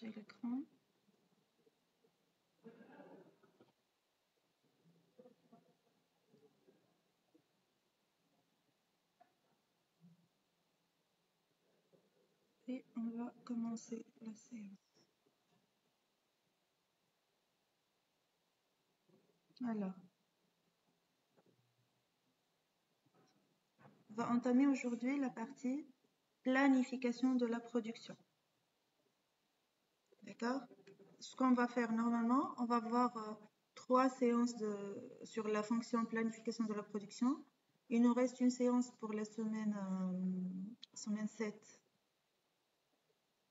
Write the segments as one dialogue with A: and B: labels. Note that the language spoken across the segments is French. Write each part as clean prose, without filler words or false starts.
A: partager l'écran. Et on va commencer la séance. Alors, on va entamer aujourd'hui la partie planification de la production. D'accord? Ce qu'on va faire normalement, on va voir 3 séances sur la fonction planification de la production. Il nous reste une séance pour la semaine 7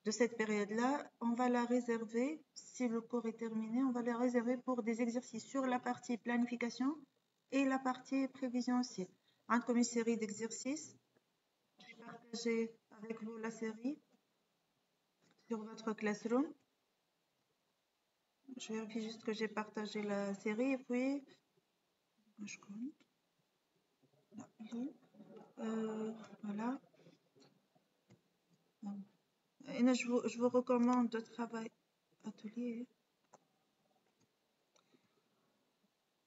A: de cette période-là. On va la réserver, si le cours est terminé, on va la réserver pour des exercices sur la partie planification et la partie prévision aussi. Comme une série d'exercices. Je vais partager avec vous la série sur votre Classroom. Je vérifie juste que j'ai partagé la série et puis je compte. Voilà. Et je vous recommande de travailler atelier.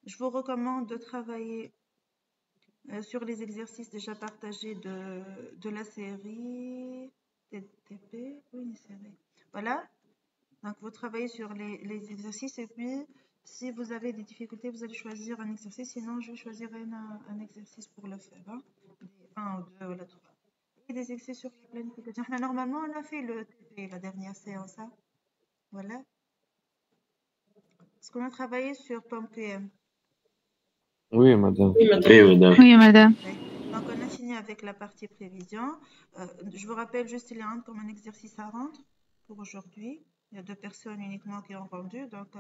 A: Je vous recommande de travailler sur les exercices déjà partagés de la série TTP. Oui, une série. Voilà. Donc, vous travaillez sur les exercices et puis, si vous avez des difficultés, vous allez choisir un exercice. Sinon, je choisirai un exercice pour le faire. Hein. 1 ou 2 ou 3. Et des exercices sur la planification. Normalement, on a fait le TP, la dernière séance. Hein. Voilà. Est-ce qu'on a travaillé sur POM-QM?
B: Oui, madame.
C: Oui, madame.
A: Donc, on a fini avec la partie prévision. Je vous rappelle juste, il y a comme un exercice à rendre pour aujourd'hui. Il y a 2 personnes uniquement qui ont rendu. Donc,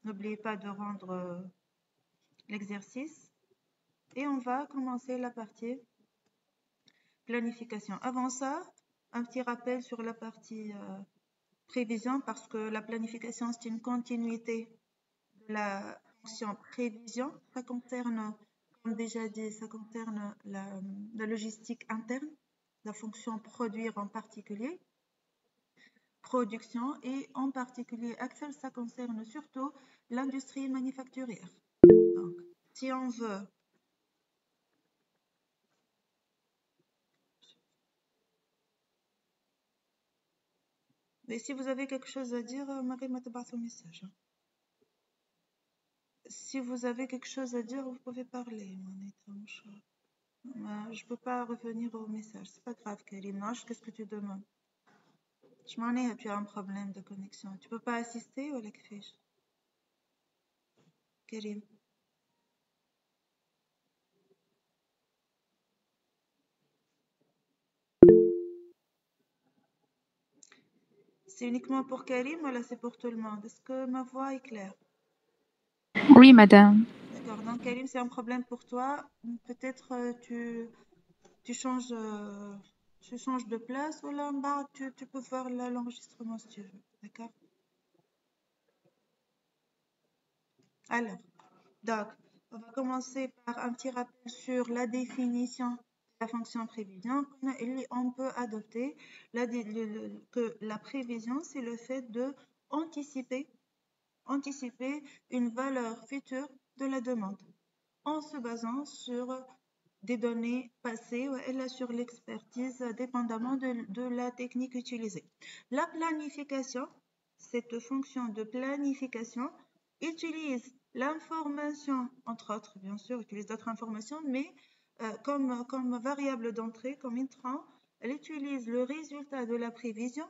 A: n'oubliez pas de rendre l'exercice. Et on va commencer la partie planification. Avant ça, un petit rappel sur la partie prévision parce que la planification, c'est une continuité de la fonction prévision. Ça concerne, comme déjà dit, ça concerne la logistique interne, la fonction produire en particulier, production et en particulier Axel, ça concerne surtout l'industrie manufacturière. Donc, si on veut mais si vous avez quelque chose à dire, Marie m'a un message. Si vous avez quelque chose à dire, vous pouvez parler. Je ne peux pas revenir au message. C'est pas grave, Karim. Qu'est-ce que tu demandes? Je m'en ai, tu as un problème de connexion. Tu peux pas assister ou la fiche? Karim. C'est uniquement pour Karim ou là c'est pour tout le monde? Est-ce que ma voix est claire?
C: Oui, madame.
A: D'accord. Donc, Karim, c'est un problème pour toi. Peut-être tu changes de place ou là en bas, tu peux faire l'enregistrement si tu veux. D'accord? Alors, donc, on va commencer par un petit rappel sur la définition de la fonction prévision. On peut adopter que la prévision, c'est le fait de anticiper une valeur future de la demande en se basant sur des données passées ou sur l'expertise dépendamment de la technique utilisée. La planification, cette fonction de planification utilise l'information, entre autres, bien sûr, utilise d'autres informations, mais comme variable d'entrée, comme intrant, elle utilise le résultat de la prévision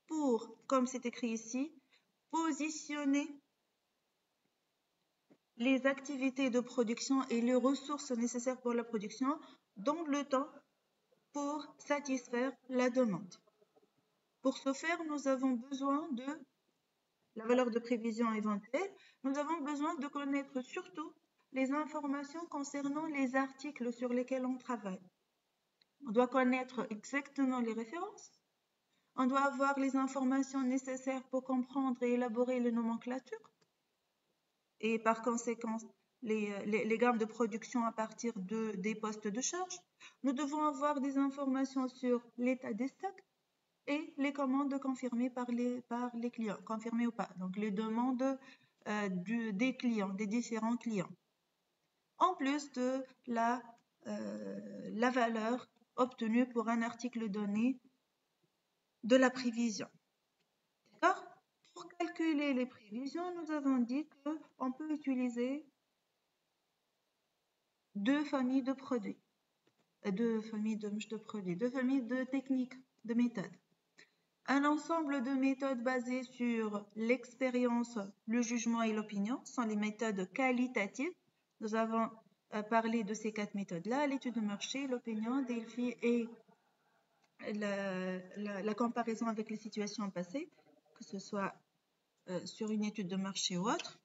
A: pour, comme c'est écrit ici, positionner les activités de production et les ressources nécessaires pour la production dans le temps pour satisfaire la demande. Pour ce faire, nous avons besoin de la valeur de prévision éventuelle. Nous avons besoin de connaître surtout les informations concernant les articles sur lesquels on travaille. On doit connaître exactement les références. On doit avoir les informations nécessaires pour comprendre et élaborer les nomenclatures. Et par conséquent, les gammes de production à partir des postes de charge. Nous devons avoir des informations sur l'état des stocks et les commandes confirmées par les clients, confirmées ou pas. Donc, les demandes des clients, des différents clients. En plus de la valeur obtenue pour un article donné de la prévision. D'accord? Pour calculer les prévisions, nous avons dit qu'on peut utiliser deux familles de produits, deux familles de techniques, de méthodes. Un ensemble de méthodes basées sur l'expérience, le jugement et l'opinion sont les méthodes qualitatives. Nous avons parlé de ces 4 méthodes-là, l'étude de marché, l'opinion, Delphi et la comparaison avec les situations passées, que ce soit sur une étude de marché ou autre,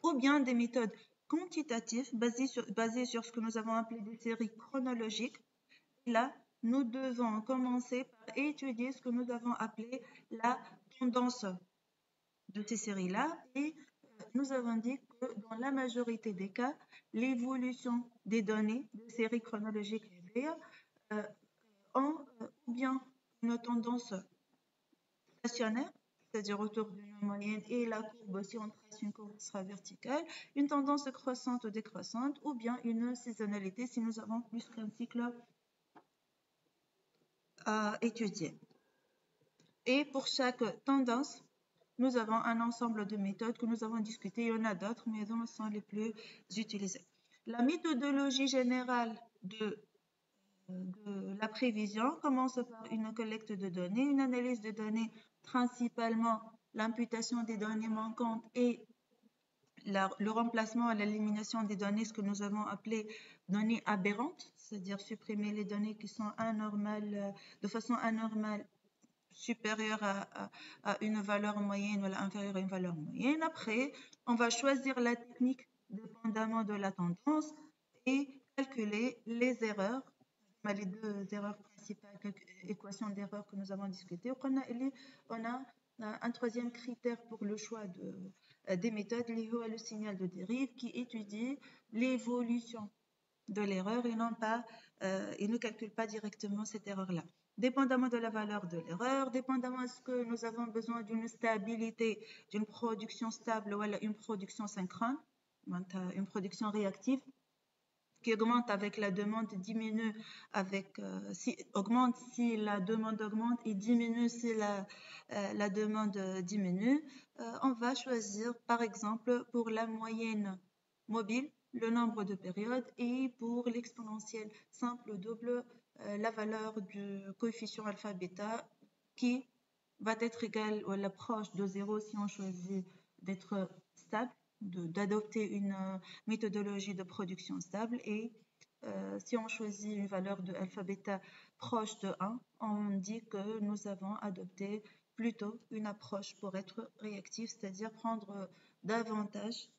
A: ou bien des méthodes quantitatives basées sur ce que nous avons appelé des séries chronologiques. Et là, nous devons commencer par étudier ce que nous avons appelé la tendance de ces séries-là. Et nous avons dit que dans la majorité des cas, l'évolution des données de séries chronologiques élevées ont ou bien une tendance stationnaire, c'est-à-dire autour d'une moyenne, et la courbe, si on trace une courbe, sera verticale, une tendance croissante ou décroissante, ou bien une saisonnalité si nous avons plus qu'un cycle à étudier. Et pour chaque tendance, nous avons un ensemble de méthodes que nous avons discutées. Il y en a d'autres, mais elles sont les plus utilisées. La méthodologie générale de la prévision commence par une collecte de données, une analyse de données, principalement l'imputation des données manquantes et le remplacement à l'élimination des données, ce que nous avons appelé données aberrantes, c'est-à-dire supprimer les données qui sont anormales, de façon anormale, supérieure à une valeur moyenne ou inférieure à une valeur moyenne. Après, on va choisir la technique dépendamment de la tendance et calculer les erreurs, les deux erreurs principales, équations d'erreur que nous avons discutées. On a un troisième critère pour le choix des méthodes, le signal de dérive, qui étudie l'évolution de l'erreur et il ne calcule pas directement cette erreur-là. Dépendamment de la valeur de l'erreur, dépendamment de ce que nous avons besoin d'une stabilité, d'une production stable ou une production synchrone, une production réactive, qui augmente avec la demande, diminue augmente si la demande augmente et diminue si la demande diminue. On va choisir, par exemple, pour la moyenne mobile, le nombre de périodes, et pour l'exponentielle simple ou double, la valeur du coefficient alpha-bêta qui va être égale ou proche de 0 si on choisit d'être stable, d'adopter une méthodologie de production stable, et si on choisit une valeur de alpha-bêta proche de 1, on dit que nous avons adopté plutôt une approche pour être réactif, c'est-à-dire prendre davantage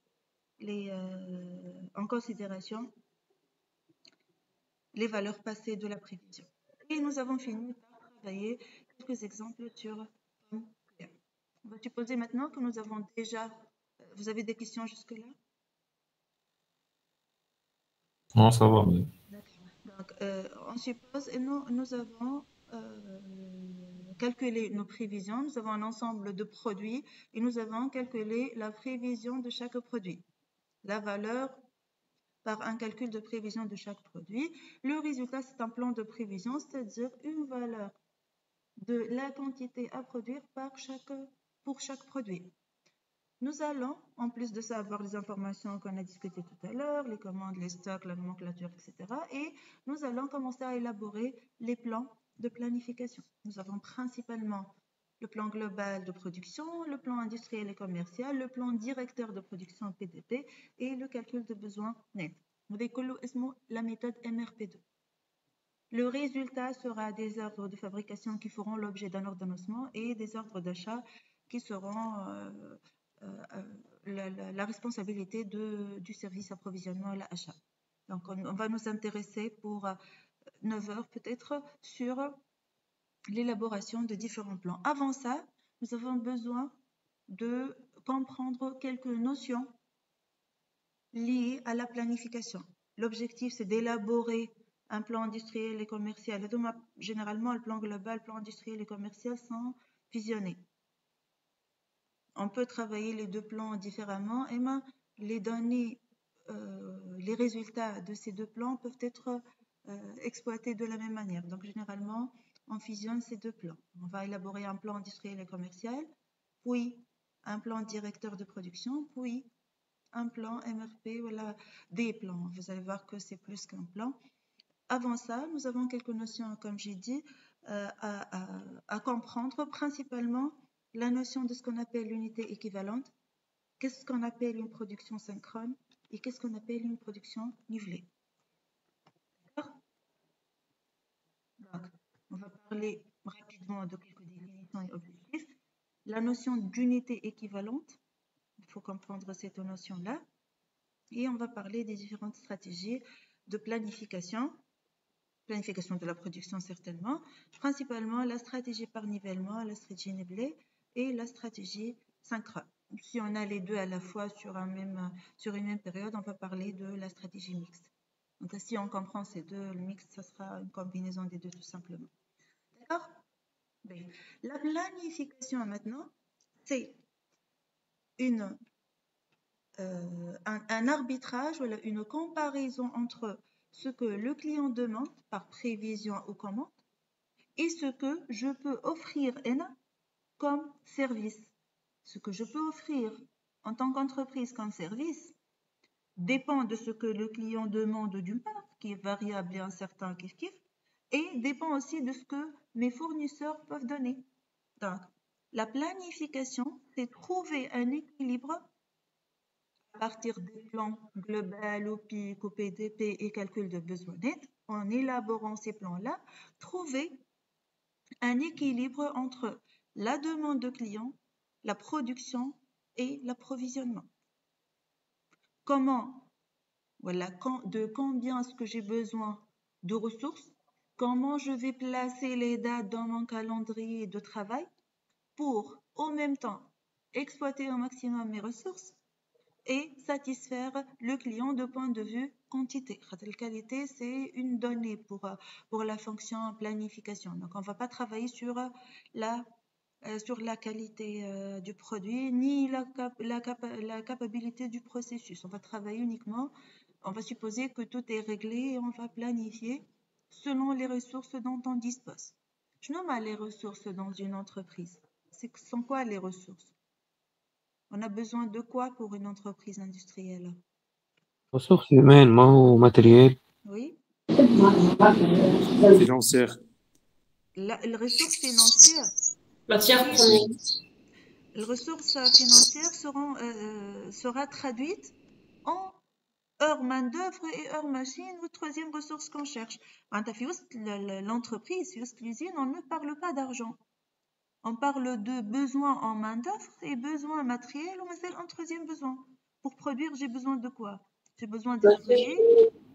A: en considération les valeurs passées de la prévision. Et nous avons fini par travailler quelques exemples sur pomme claire. On va supposer maintenant que nous avons déjà... Vous avez des questions jusque-là?
B: Non, ça va, madame.
A: Donc, on suppose, et nous avons calculé nos prévisions, nous avons un ensemble de produits et nous avons calculé la prévision de chaque produit. La valeur par un calcul de prévision de chaque produit. Le résultat, c'est un plan de prévision, c'est-à-dire une valeur de la quantité à produire pour chaque produit. Nous allons, en plus de ça, avoir les informations qu'on a discutées tout à l'heure, les commandes, les stocks, la nomenclature, etc. Et nous allons commencer à élaborer les plans de planification. Nous avons principalement le plan global de production, le plan industriel et commercial, le plan directeur de production PDP et le calcul de besoins nets. La méthode MRP2. Le résultat sera des ordres de fabrication qui feront l'objet d'un ordonnancement et des ordres d'achat qui seront la responsabilité du service approvisionnement et l'achat. Donc, on va nous intéresser pour 9 heures peut-être sur l'élaboration de différents plans. Avant ça, nous avons besoin de comprendre quelques notions liées à la planification. L'objectif, c'est d'élaborer un plan industriel et commercial. Généralement, le plan global, le plan industriel et commercial sont fusionnés. On peut travailler les deux plans différemment et les données, les résultats de ces deux plans peuvent être exploités de la même manière. Donc, généralement, on fusionne ces deux plans. On va élaborer un plan industriel et commercial, puis un plan directeur de production, puis un plan MRP, voilà, des plans. Vous allez voir que c'est plus qu'un plan. Avant ça, nous avons quelques notions, comme j'ai dit, à comprendre, principalement la notion de ce qu'on appelle l'unité équivalente, qu'est-ce qu'on appelle une production synchrone et qu'est-ce qu'on appelle une production nivelée. D'accord? Donc, on va parler rapidement de quelques définitions et objectifs. La notion d'unité équivalente, il faut comprendre cette notion-là. Et on va parler des différentes stratégies de planification de la production certainement, principalement la stratégie par nivellement, la stratégie nivelée et la stratégie synchrone. Si on a les deux à la fois sur une même période, on va parler de la stratégie mixte. Donc si on comprend ces deux, le mixte, ça sera une combinaison des deux tout simplement. D'accord? La planification maintenant, c'est un arbitrage, voilà, une comparaison entre ce que le client demande par prévision ou commande et ce que je peux offrir comme service. Ce que je peux offrir en tant qu'entreprise comme service dépend de ce que le client demande d'une part, qui est variable et incertain, et dépend aussi de ce que mes fournisseurs peuvent donner. Donc, la planification, c'est trouver un équilibre à partir des plans globaux, OPIC, OPDP et calcul de besoins nets. En élaborant ces plans-là, trouver un équilibre entre la demande de client, la production et l'approvisionnement. De combien est-ce que j'ai besoin de ressources, comment je vais placer les dates dans mon calendrier de travail pour, en même temps, exploiter au maximum mes ressources et satisfaire le client de point de vue quantité. La qualité, c'est une donnée pour la fonction planification. Donc, on ne va pas travailler sur la qualité du produit ni la capacité du processus. On va travailler uniquement, on va supposer que tout est réglé et on va planifier selon les ressources dont on dispose. Je nomme les ressources dans une entreprise. Ce sont quoi les ressources? On a besoin de quoi pour une entreprise industrielle?
D: ressources humaines, matériel.
A: Oui.
E: Financière.
A: Les ressources financières.
F: Matière première.
A: Les ressources financières sera traduite en heures main-d'œuvre et heures machine ou troisième ressource qu'on cherche. L'entreprise, l'usine, on ne parle pas d'argent. On parle de besoins en main-d'œuvre et besoins matériels ou un troisième besoin. Pour produire, j'ai besoin de quoi? J'ai besoin d'ouvriers,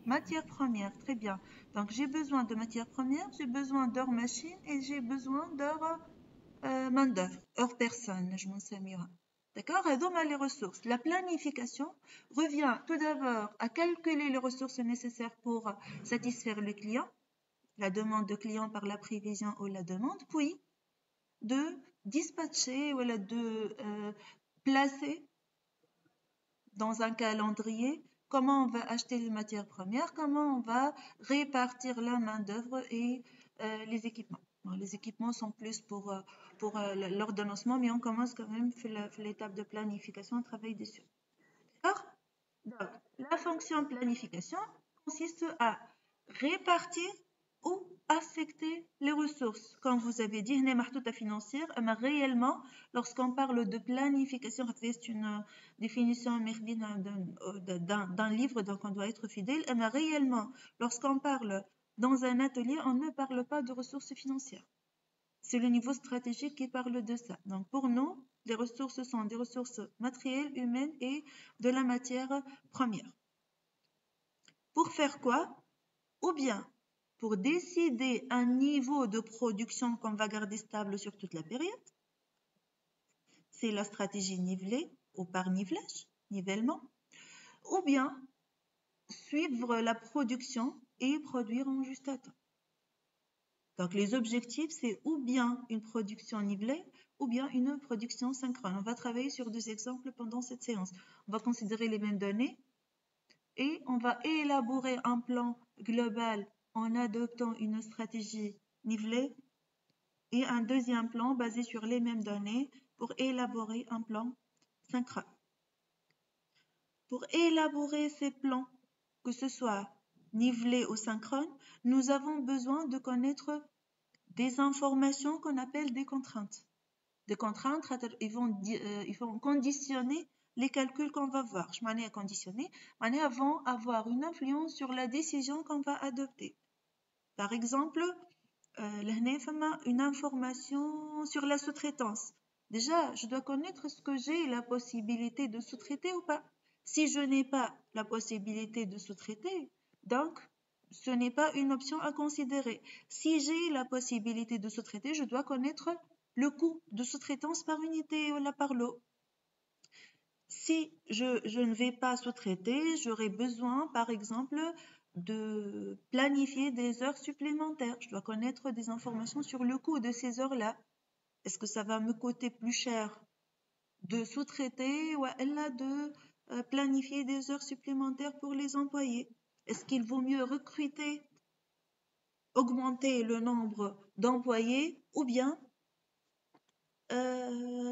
A: matières premières, très bien. Donc, j'ai besoin de matières premières, j'ai besoin d'heures machines et j'ai besoin d'heures main-d'œuvre, heures personnes, je m'en sais mieux. D'accord? Et donc, les ressources. La planification revient tout d'abord à calculer les ressources nécessaires pour satisfaire le client, la demande de client par la prévision ou la demande, puis de dispatcher, voilà, de placer dans un calendrier comment on va acheter les matières premières, comment on va répartir la main-d'œuvre et les équipements. Bon, les équipements sont plus pour l'ordonnancement, mais on commence quand même l'étape de planification, on travaille dessus. D'accord? Donc, la fonction planification consiste à répartir ou affecter les ressources. Comme vous avez dit, financière, mais réellement, lorsqu'on parle de planification, c'est une définition d'un livre, donc on doit être fidèle, mais réellement, lorsqu'on parle dans un atelier, on ne parle pas de ressources financières. C'est le niveau stratégique qui parle de ça. Donc pour nous, les ressources sont des ressources matérielles, humaines et de la matière première. Pour faire quoi? Ou bien pour décider un niveau de production qu'on va garder stable sur toute la période. C'est la stratégie nivelée ou par nivelage, nivellement. Ou bien suivre la production et produire en juste temps. Donc, les objectifs, c'est ou bien une production nivelée ou bien une production synchrone. On va travailler sur 2 exemples pendant cette séance. On va considérer les mêmes données et on va élaborer un plan global en adoptant une stratégie nivelée et un deuxième plan basé sur les mêmes données pour élaborer un plan synchrone. Pour élaborer ces plans, que ce soit nivelé ou synchrone, nous avons besoin de connaître des informations qu'on appelle des contraintes. Des contraintes, ils vont conditionner les calculs qu'on va voir. Je m'en ai conditionné, vont avoir une influence sur la décision qu'on va adopter. Par exemple, une information sur la sous-traitance. Déjà, je dois connaître ce que j'ai la possibilité de sous-traiter ou pas. Si je n'ai pas la possibilité de sous-traiter, donc ce n'est pas une option à considérer. Si j'ai la possibilité de sous-traiter, je dois connaître le coût de sous-traitance par unité ou par lot. Si je ne vais pas sous-traiter, j'aurai besoin, par exemple, de planifier des heures supplémentaires. Je dois connaître des informations sur le coût de ces heures-là. Est-ce que ça va me coûter plus cher de sous-traiter ou de planifier des heures supplémentaires pour les employés? Est-ce qu'il vaut mieux recruter, augmenter le nombre d'employés ou bien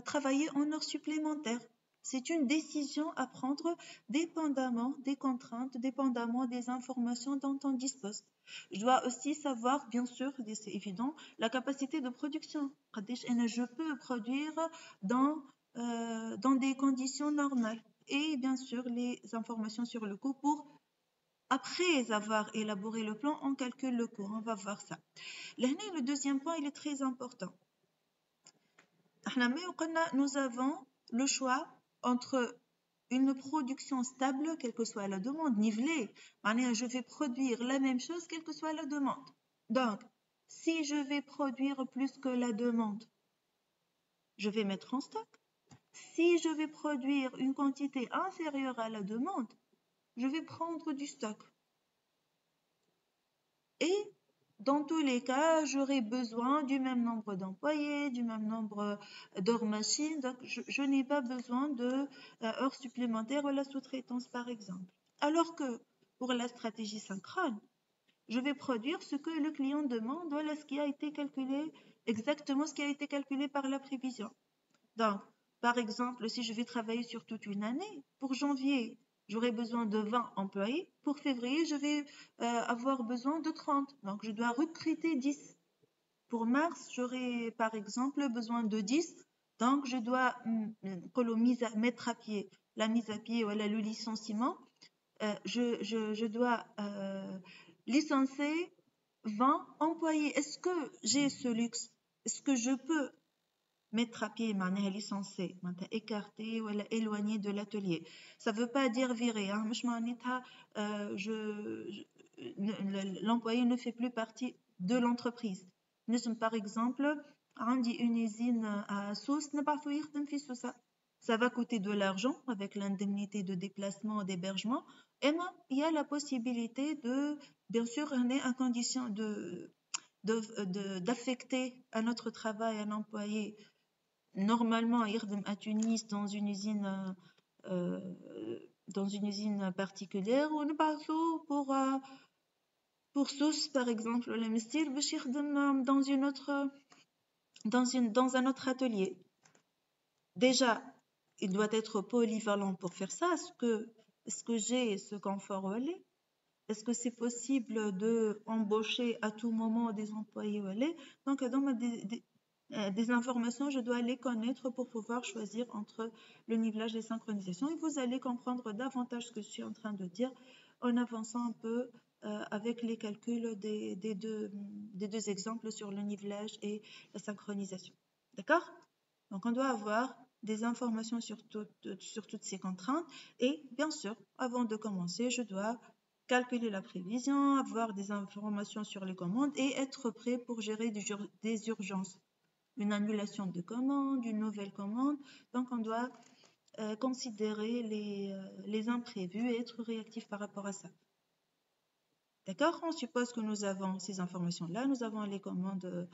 A: travailler en heures supplémentaires? C'est une décision à prendre dépendamment des contraintes, dépendamment des informations dont on dispose. Je dois aussi savoir, bien sûr, c'est évident, la capacité de production. Je peux produire dans des conditions normales. Et bien sûr, les informations sur le coût pour, après avoir élaboré le plan, on calcule le coût. On va voir ça. Le deuxième point, il est très important. Nous avons le choix entre une production stable, quelle que soit la demande, nivelée. Je vais produire la même chose, quelle que soit la demande. Donc, si je vais produire plus que la demande, je vais mettre en stock. Si je vais produire une quantité inférieure à la demande, je vais prendre du stock. Et dans tous les cas, j'aurai besoin du même nombre d'employés, du même nombre d'heures machines. Donc, je n'ai pas besoin de heures supplémentaires à la sous-traitance, par exemple. Alors que pour la stratégie synchrone, je vais produire ce que le client demande, voilà ce qui a été calculé, exactement ce qui a été calculé par la prévision. Donc, par exemple, si je vais travailler sur toute une année, pour janvier, j'aurai besoin de 20 employés. Pour février, je vais avoir besoin de 30. Donc, je dois recruter 10. Pour mars, j'aurai par exemple besoin de 10. Donc, je dois mettre à pied, la mise à pied, voilà, le licenciement. Je dois licencier 20 employés. Est-ce que j'ai ce luxe? Est-ce que je peux mettre à pied, licencier, écarter ou éloigner de l'atelier? Ça ne veut pas dire virer. L'employé ne fait plus partie de l'entreprise. Par exemple, une usine à Sousse, ça va coûter de l'argent avec l'indemnité de déplacement, d'hébergement. Et il y a la possibilité de, bien sûr, à condition d'affecter à notre travail un employé normalement à Tunis dans une usine particulière, ou pour Sousse par exemple, le mestir dans un autre atelier. Déjà, il doit être polyvalent pour faire ça. Est-ce que j'ai ce confort ou aller? Est-ce que c'est possible de embaucher à tout moment des employés ou aller? Donc, dans des informations, je dois les connaître pour pouvoir choisir entre le nivelage et synchronisation. Et vous allez comprendre davantage ce que je suis en train de dire en avançant un peu avec les calculs des deux exemples sur le nivelage et la synchronisation. D'accord? Donc, on doit avoir des informations sur toutes ces contraintes. Et bien sûr, avant de commencer, je dois calculer la prévision, avoir des informations sur les commandes et être prêt pour gérer des urgences. Une annulation de commande, une nouvelle commande. Donc, on doit considérer les imprévus et être réactif par rapport à ça. D'accord? On suppose que nous avons ces informations-là, nous avons les commandes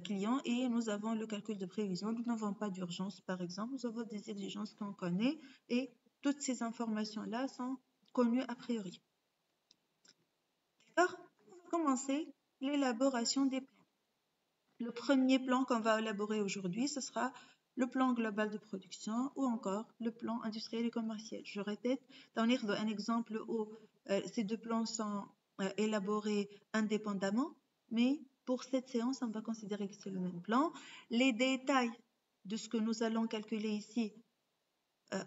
A: clients et nous avons le calcul de prévision. Nous n'avons pas d'urgence, par exemple. Nous avons des exigences qu'on connaît et toutes ces informations-là sont connues a priori. D'accord? On va commencer l'élaboration des plans. Le premier plan qu'on va élaborer aujourd'hui, ce sera le plan global de production ou encore le plan industriel et commercial. Je répète, dans un exemple où ces deux plans sont élaborés indépendamment, mais pour cette séance, on va considérer que c'est le même plan. Les détails de ce que nous allons calculer ici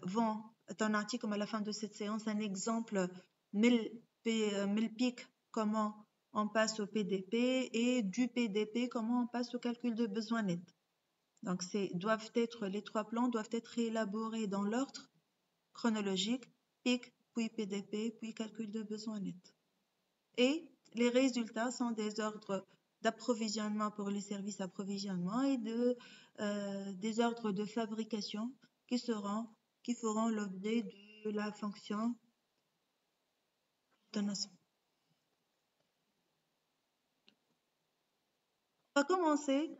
A: vont être un article comme à la fin de cette séance, un exemple 1000 pics, comment on passe au PDP et du PDP, comment on passe au calcul de besoin net. Donc, les trois plans doivent être élaborés dans l'ordre chronologique, PIC, puis PDP, puis calcul de besoin net. Et les résultats sont des ordres d'approvisionnement pour les services approvisionnement et des ordres de fabrication qui feront l'objet de la fonction ordonnance. On va commencer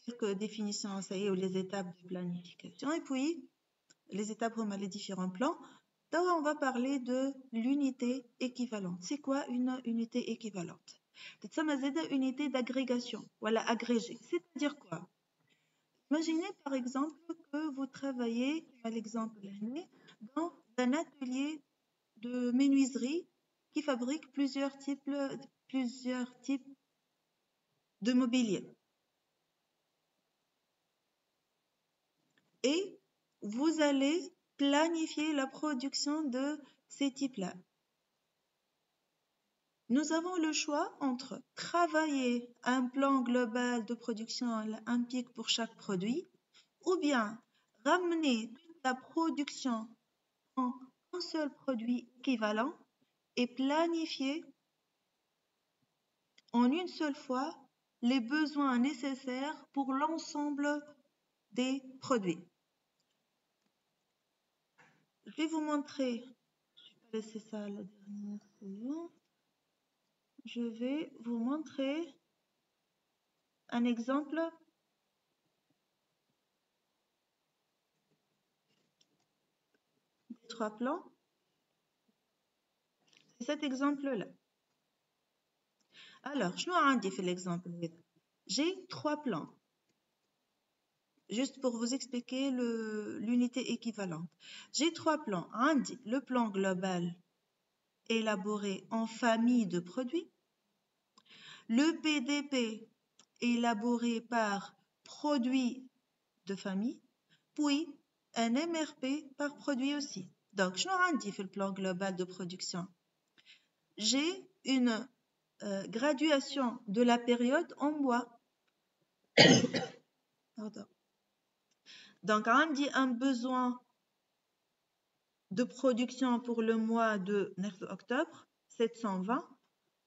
A: quelques définitions, ça y est, ou les étapes de planification, et puis les étapes où on a les différents plans. Donc, on va parler de l'unité équivalente. C'est quoi une unité équivalente? C'est une unité d'agrégation, voilà, agrégée. C'est-à-dire quoi? Imaginez par exemple que vous travaillez, à l'exemple dans un atelier de menuiserie qui fabrique plusieurs types de mobilier. Et vous allez planifier la production de ces types-là. Nous avons le choix entre travailler un plan global de production, un pic pour chaque produit, ou bien ramener toute la production en un seul produit équivalent et planifier en une seule fois les besoins nécessaires pour l'ensemble des produits. Je vais vous montrer, je vais laisser ça à la dernière séance. Je vais vous montrer un exemple des trois plans. C'est cet exemple-là. Alors, je vais faire l'exemple. J'ai trois plans. Juste pour vous expliquer l'unité équivalente. J'ai trois plans. Le plan global élaboré en famille de produits. Le PDP élaboré par produit de famille. Puis un MRP par produit aussi. Donc, je fais le plan global de production. J'ai une graduation de la période en mois. Pardon. Donc, on dit un besoin de production pour le mois de octobre, 720.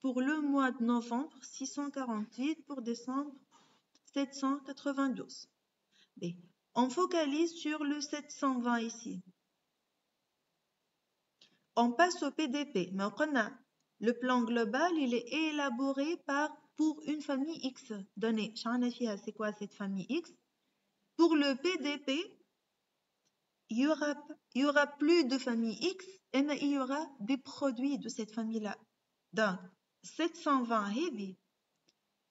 A: Pour le mois de novembre, 648. Pour décembre, 792. Mais on focalise sur le 720 ici. On passe au PDP. Mais on a le plan global, il est élaboré pour une famille X donnée. C'est quoi cette famille X? Pour le PDP, il y aura plus de famille X, mais il y aura des produits de cette famille-là. Donc, 720 heavy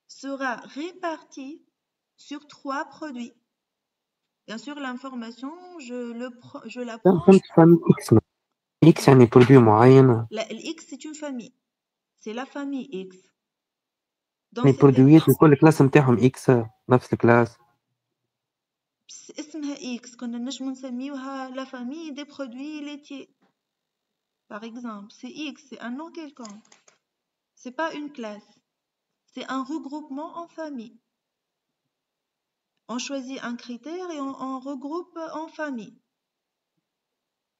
A: sera réparti sur 3 produits. Bien sûr, l'information, je la prends.
D: famille X. X يعني produit معين.
A: X, c'est une famille. C'est la famille X.
D: Les produits de كل classe نتاعهم X نفس الكلاس.
A: اسمها X. كنا نجم نسميوها la famille des produits laitiers. Par exemple, c'est X, c'est un nom quelconque. C'est pas une classe. C'est un regroupement en famille. On choisit un critère et on regroupe en famille.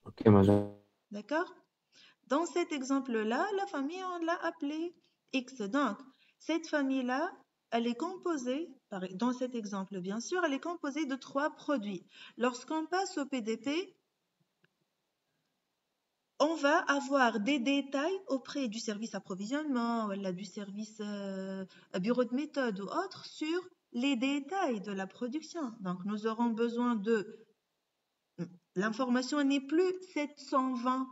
D: Ok, madame.
A: D'accord? Dans cet exemple-là, la famille, on l'a appelée X. Donc, cette famille-là, elle est composée, dans cet exemple bien sûr, elle est composée de 3 produits. Lorsqu'on passe au PDP, on va avoir des détails auprès du service approvisionnement, du service bureau de méthode ou autre sur les détails de la production. Donc, nous aurons besoin de... L'information n'est plus 720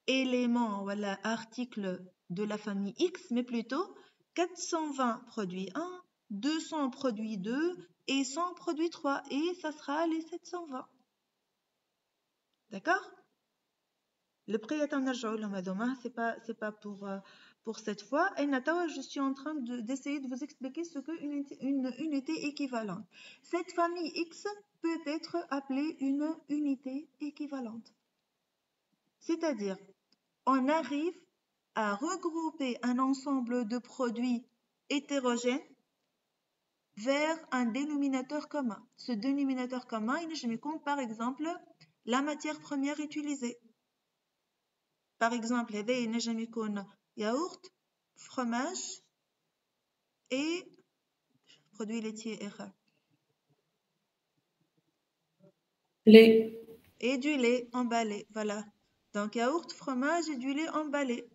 A: éléments, voilà, articles de la famille X, mais plutôt 420 produits 1, 200 produits 2 et 100 produits 3. Et ça sera les 720. D'accord? Le prix est en argent, c'est pas pour cette fois. Et je suis en train d'essayer de vous expliquer ce qu'est une unité équivalente. Cette famille X peut être appelée une unité équivalente. C'est-à-dire, on arrive à regrouper un ensemble de produits hétérogènes vers un dénominateur commun. Ce dénominateur commun, je me compte par exemple la matière première utilisée. Par exemple, il y a yaourt, fromage et produits laitiers
E: lait.
A: Et du lait emballé, voilà. Donc yaourt, fromage et du lait emballé.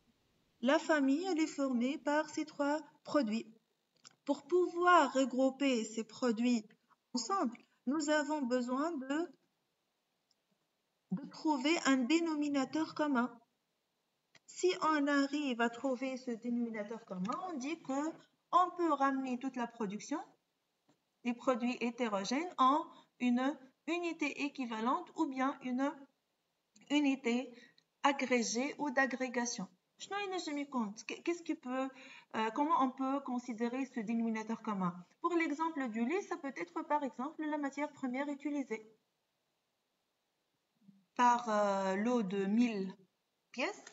A: La famille, elle est formée par ces trois produits. Pour pouvoir regrouper ces produits ensemble, nous avons besoin de trouver un dénominateur commun. Si on arrive à trouver ce dénominateur commun, on dit qu'on peut ramener toute la production des produits hétérogènes en une unité équivalente ou bien une unité agrégée ou d'agrégation. Qu'est-ce qui peut, comment on peut considérer ce dénominateur commun? Pour l'exemple du lait, ça peut être par exemple la matière première utilisée. Par lot de 1000 pièces,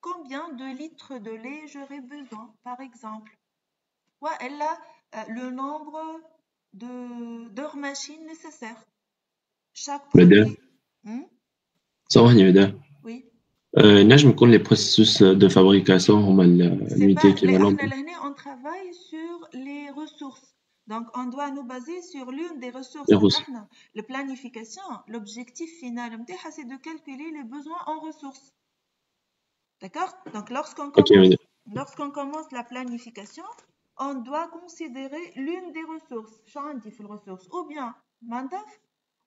A: combien de litres de lait j'aurais besoin, par exemple? Ouais, elle a le nombre d'heures machines nécessaires. Chaque produit.
F: ثواني بدأ
A: Oui.
F: نجم يكون les processus de fabrication هما l'unité équivalente.
A: On travaille sur les ressources. Donc, on doit nous baser sur l'une des ressources. La planification, l'objectif final, c'est de calculer les besoins en ressources. D'accord? Donc, lorsqu'on commence la planification, on doit considérer l'une des ressources. Ou bien main-d'œuvre,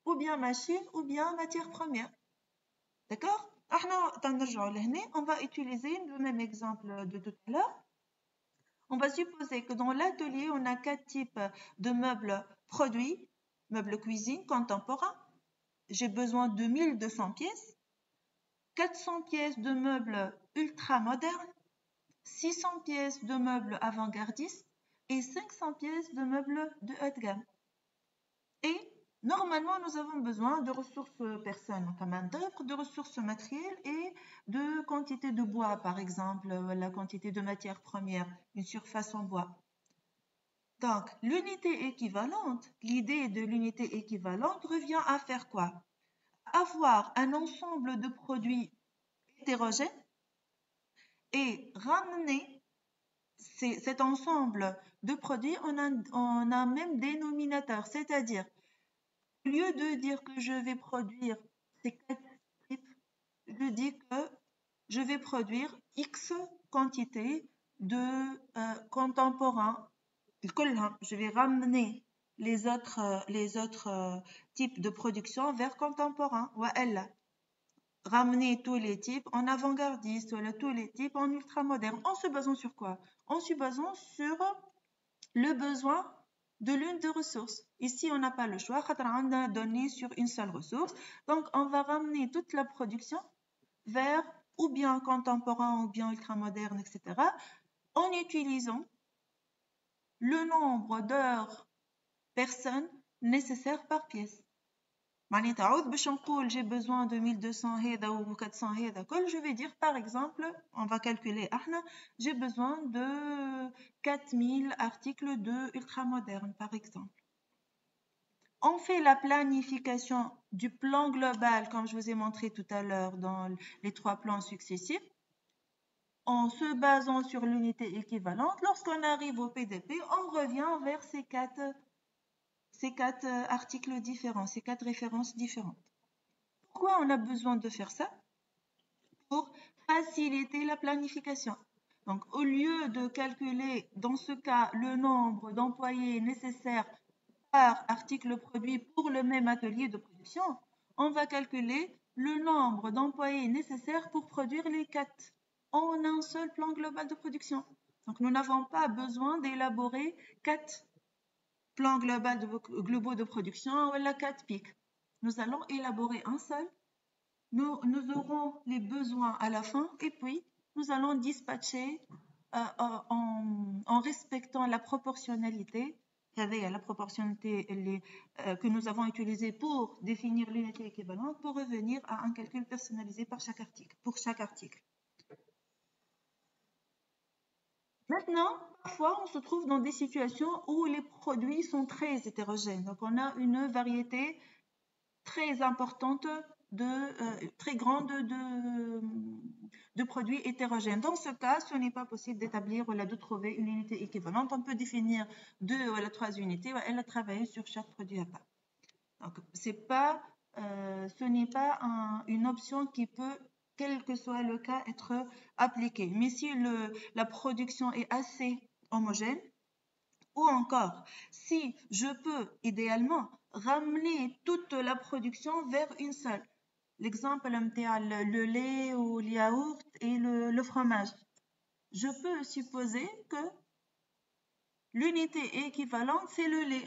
A: ou bien machine, ou bien matière première. D'accord? On va utiliser le même exemple de tout à l'heure. On va supposer que dans l'atelier, on a 4 types de meubles produits, meubles cuisine contemporains. J'ai besoin de 1200 pièces, 400 pièces de meubles ultra modernes, 600 pièces de meubles avant-gardistes et 500 pièces de meubles de haut de gamme. Et normalement, nous avons besoin de ressources personnelles, comme main-d'œuvre, de ressources matérielles et de quantité de bois, par exemple, la quantité de matière première, une surface en bois. Donc, l'unité équivalente, l'idée de l'unité équivalente revient à faire quoi? Avoir un ensemble de produits hétérogènes et ramener cet ensemble de produits en un même dénominateur, c'est-à-dire au lieu de dire que je vais produire ces 4 types, je dis que je vais produire X quantité de contemporains. Je vais ramener les autres types de production vers contemporains. Ramener tous les types en avant-gardiste, tous les types en ultramoderne. En se basant sur quoi? En se basant sur le besoin de l'une des ressources. Ici, on n'a pas le choix, on a donné sur une seule ressource. Donc, on va ramener toute la production vers ou bien contemporain ou bien ultramoderne, etc. en utilisant le nombre d'heures personnes nécessaires par pièce. J'ai besoin de 1200 ou 400 je vais dire par exemple, on va calculer, j'ai besoin de 4000 articles de ultramoderne par exemple. On fait la planification du plan global comme je vous ai montré tout à l'heure dans les 3 plans successifs en se basant sur l'unité équivalente. Lorsqu'on arrive au PDP, on revient vers ces 4 articles différents, ces 4 références différentes. Pourquoi on a besoin de faire ça? faciliter la planification. Donc, au lieu de calculer, dans ce cas, le nombre d'employés nécessaires par article produit pour le même atelier de production, on va calculer le nombre d'employés nécessaires pour produire les 4 en un seul plan global de production. Donc, nous n'avons pas besoin d'élaborer 4 plans globaux de production ou 4 pics. Nous allons élaborer un seul. Nous aurons les besoins à la fin et puis nous allons dispatcher en respectant la proportionnalité. La proportionnalité que nous avons utilisée pour définir l'unité équivalente pour revenir à un calcul personnalisé pour chaque article. Maintenant, parfois, on se trouve dans des situations où les produits sont très hétérogènes. Donc, on a une variété très importante, très grande de produits hétérogènes. Dans ce cas, ce n'est pas possible d'établir ou de trouver une unité équivalente. On peut définir 2 ou 3 unités et travailler sur chaque produit à part. Donc, ce n'est pas une option qui peut, quel que soit le cas, être appliquée. Mais si la production est assez homogène, ou encore, si je peux idéalement ramener toute la production vers une seule. L'exemple, le lait ou le yaourt et le fromage. Je peux supposer que l'unité équivalente, c'est le lait.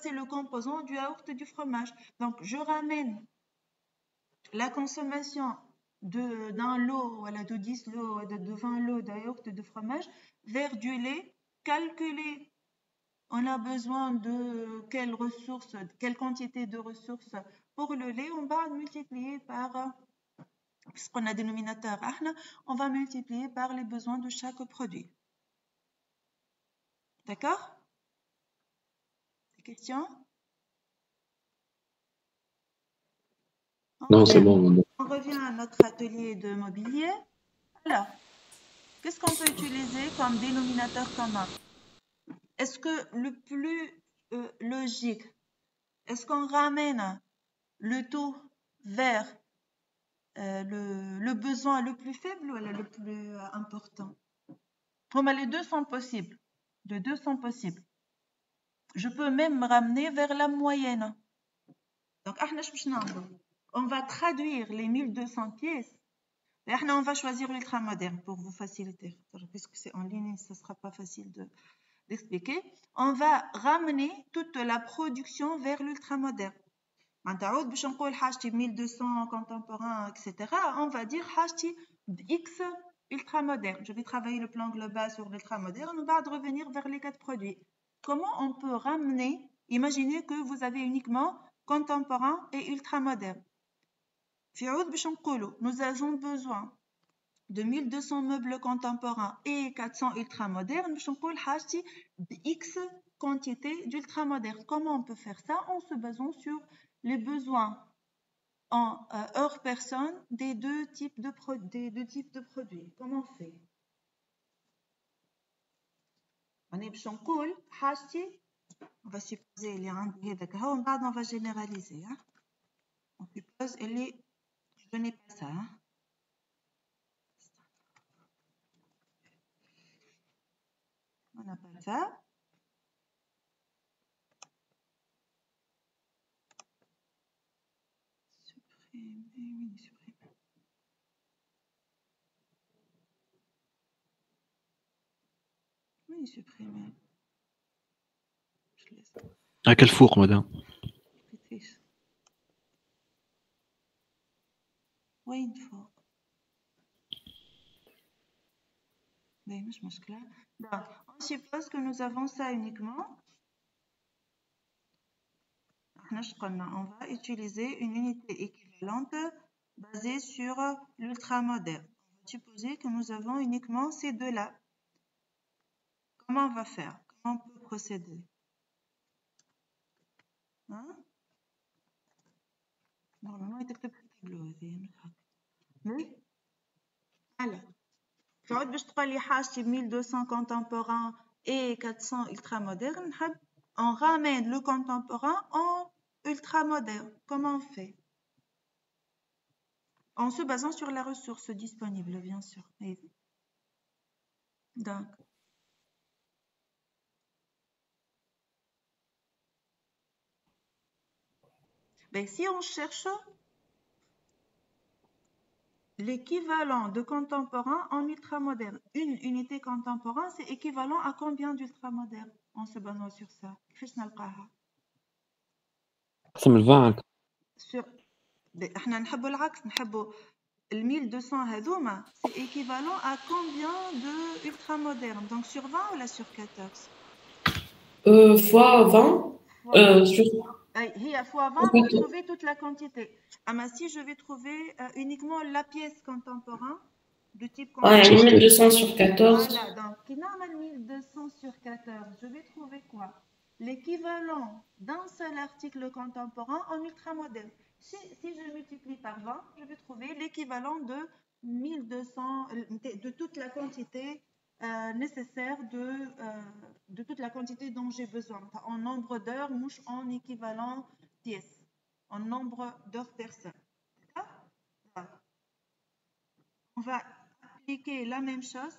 A: C'est le composant du yaourt et du fromage. Donc, je ramène la consommation d'un lot, de 10 lots, de 20 lots de yaourt et de fromage vers du lait calculé. On a besoin de quelle quantité de ressources pour le lait. On va multiplier par, puisqu'on a dénominateur, on va multiplier par les besoins de chaque produit. D'accord? Des questions?
F: Non, c'est bon.
A: On revient à notre atelier de mobilier. Alors, qu'est-ce qu'on peut utiliser comme dénominateur commun? Est-ce que le plus logique, est-ce qu'on ramène le tout vers le besoin le plus faible ou le plus important? Les deux sont possibles. Les deux sont possibles. Je peux même me ramener vers la moyenne. Donc, on va traduire les 1200 pièces. Et on va choisir l'ultramoderne pour vous faciliter. Puisque c'est en ligne, ce ne sera pas facile d'expliquer. On va ramener toute la production vers l'ultramoderne. On va dire 1200 contemporains, etc. On va dire X ultramoderne. Je vais travailler le plan global sur l'ultramoderne. On va revenir vers les 4 produits. Comment on peut ramener? Imaginez que vous avez uniquement contemporain et ultramoderne. Nous avons besoin de 1200 meubles contemporains et 400 ultramodernes. Nous avons X quantité d'ultramodernes. Comment on peut faire ça? En se basant sur les besoins en heure personne des deux types de produits. Comment on fait? On va supposer il y a un on va généraliser. On suppose je n'ai pas ça. On n'a pas ça. Supprimer. Oui, supprimer. Je laisse.
D: À quel four, madame?
A: وين فوق؟ مش مشكلة. Donc, on suppose que nous avons ça uniquement. On va utiliser une unité équivalente basée sur l'ultramoderne. On va supposer que nous avons uniquement ces deux-là. Comment on va faire? Comment on peut procéder? Normalement, il est écrit tableau. Oui? Alors, je 1200 contemporains et 400 ultramodernes. On ramène le contemporain en ultramoderne. Comment on fait? en se basant sur la ressource disponible, bien sûr. Donc, ben, si on cherche l'équivalent de contemporain en ultramoderne, une unité contemporain, c'est équivalent à combien d'ultramoderne en se basant sur ça? كيفاش نلقاها؟
D: قسم 20
A: sur احنا نحبوا العكس، نحبوا ال 1200 هذوما c'est équivalent à combien de ultramoderne, donc sur 20 ou là sur 14
E: fois 20 sur
A: هي fois 20 pour trouver toute la quantité. Mais si je vais trouver uniquement la pièce contemporain de type contemporain.
E: 1200 sur 14.
A: Voilà, donc qui normal 1200 sur 14, je vais trouver quoi? L'équivalent d'un seul article contemporain en ultramoderne. Si je multiplie par 20, je vais trouver l'équivalent de 1200, de toute la quantité nécessaire de toute la quantité dont j'ai besoin, en nombre d'heures, mouche en équivalent pièces, en nombre d'heures personnes. On va appliquer la même chose,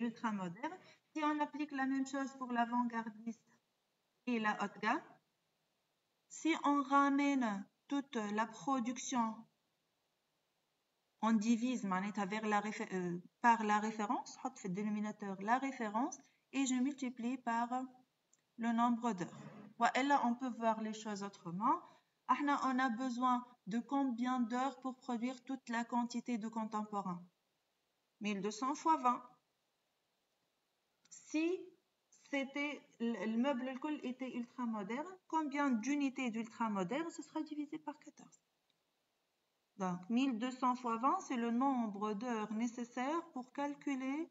A: ultramoderne. Si on applique la même chose pour l'avant-gardiste et la haute gamme, si on ramène toute la production, on divise par la référence, on fait le dénominateur la référence et je multiplie par le nombre d'heures. Et là, on peut voir les choses autrement. On a besoin de combien d'heures pour produire toute la quantité de contemporains? 1200 fois 20. Si le meuble était ultramoderne, combien d'unités d'ultramoderne? Ce sera divisé par 14. Donc, 1200 fois 20, c'est le nombre d'heures nécessaires pour calculer,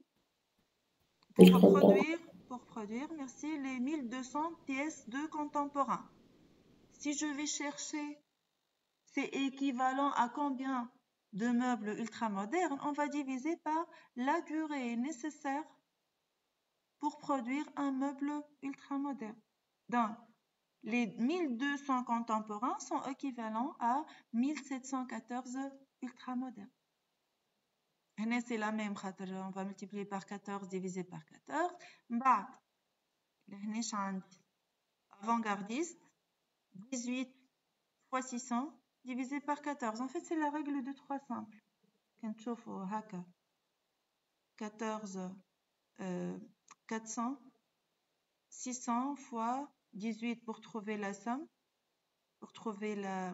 A: pour produire, merci, les 1200 pièces de contemporains. Si je vais chercher, c'est équivalent à combien de meubles ultramodernes, on va diviser par la durée nécessaire pour produire un meuble ultramoderne. Donc, les 1200 contemporains sont équivalents à 1714 ultramodernes. C'est la même, on va multiplier par 14 divisé par 14. Avant-gardiste, 18 fois 600 divisé par 14. En fait, c'est la règle de 3 simples. 14, 400, 600 fois 18 pour trouver la somme, pour trouver la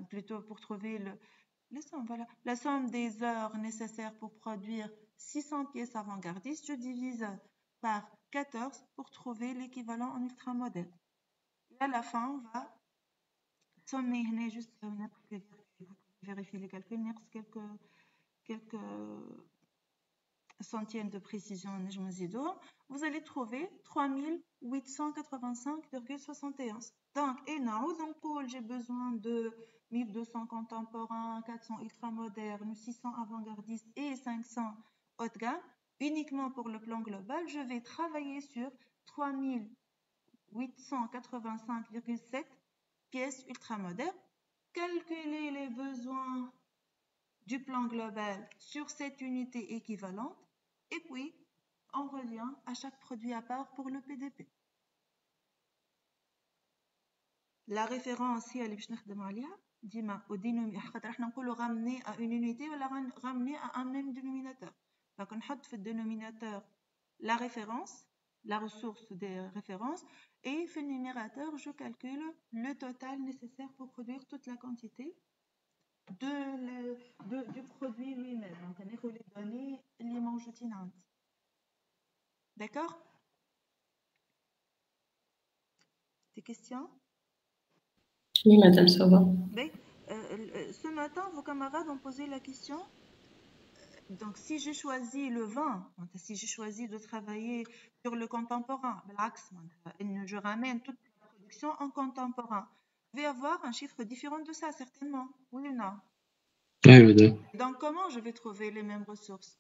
A: somme, voilà. La somme des heures nécessaires pour produire 600 pièces avant-gardistes, je divise par 14 pour trouver l'équivalent en ultramoderne. Et à la fin, on va sommer, juste vérifier les calculs, quelques centièmes de précision, vous allez trouver 3885,71. Donc, j'ai besoin de 1200 contemporains, 400 ultramodernes, 600 avant-gardistes et 500 haut de gamme. Uniquement pour le plan global, je vais travailler sur 3885,7 pièces ultramodernes. Calculer les besoins du plan global sur cette unité équivalente. Et puis, on revient à chaque produit à part pour le PDP. La référence ici, اللي باش نخدم عليها ديما خاطر احنا نقولوا ramener à une unité ولا ramener à un même dénominateur. Donc نحط في dénominateur la référence, la ressource des références, et في le numérateur, je calcule le total nécessaire pour produire toute la quantité du produit lui-même. Donc on a les données اللي موجودين عندي. D'accord? Des questions?
E: Oui, madame, ça va.
A: Ce matin, vos camarades ont posé la question. Donc, si j'ai choisi le 20, si j'ai choisi de travailler sur le contemporain, je ramène toute la production en contemporain, je vais avoir un chiffre différent de ça, certainement. Oui ou non?
F: Oui, madame.
A: Donc, comment je vais trouver les mêmes ressources?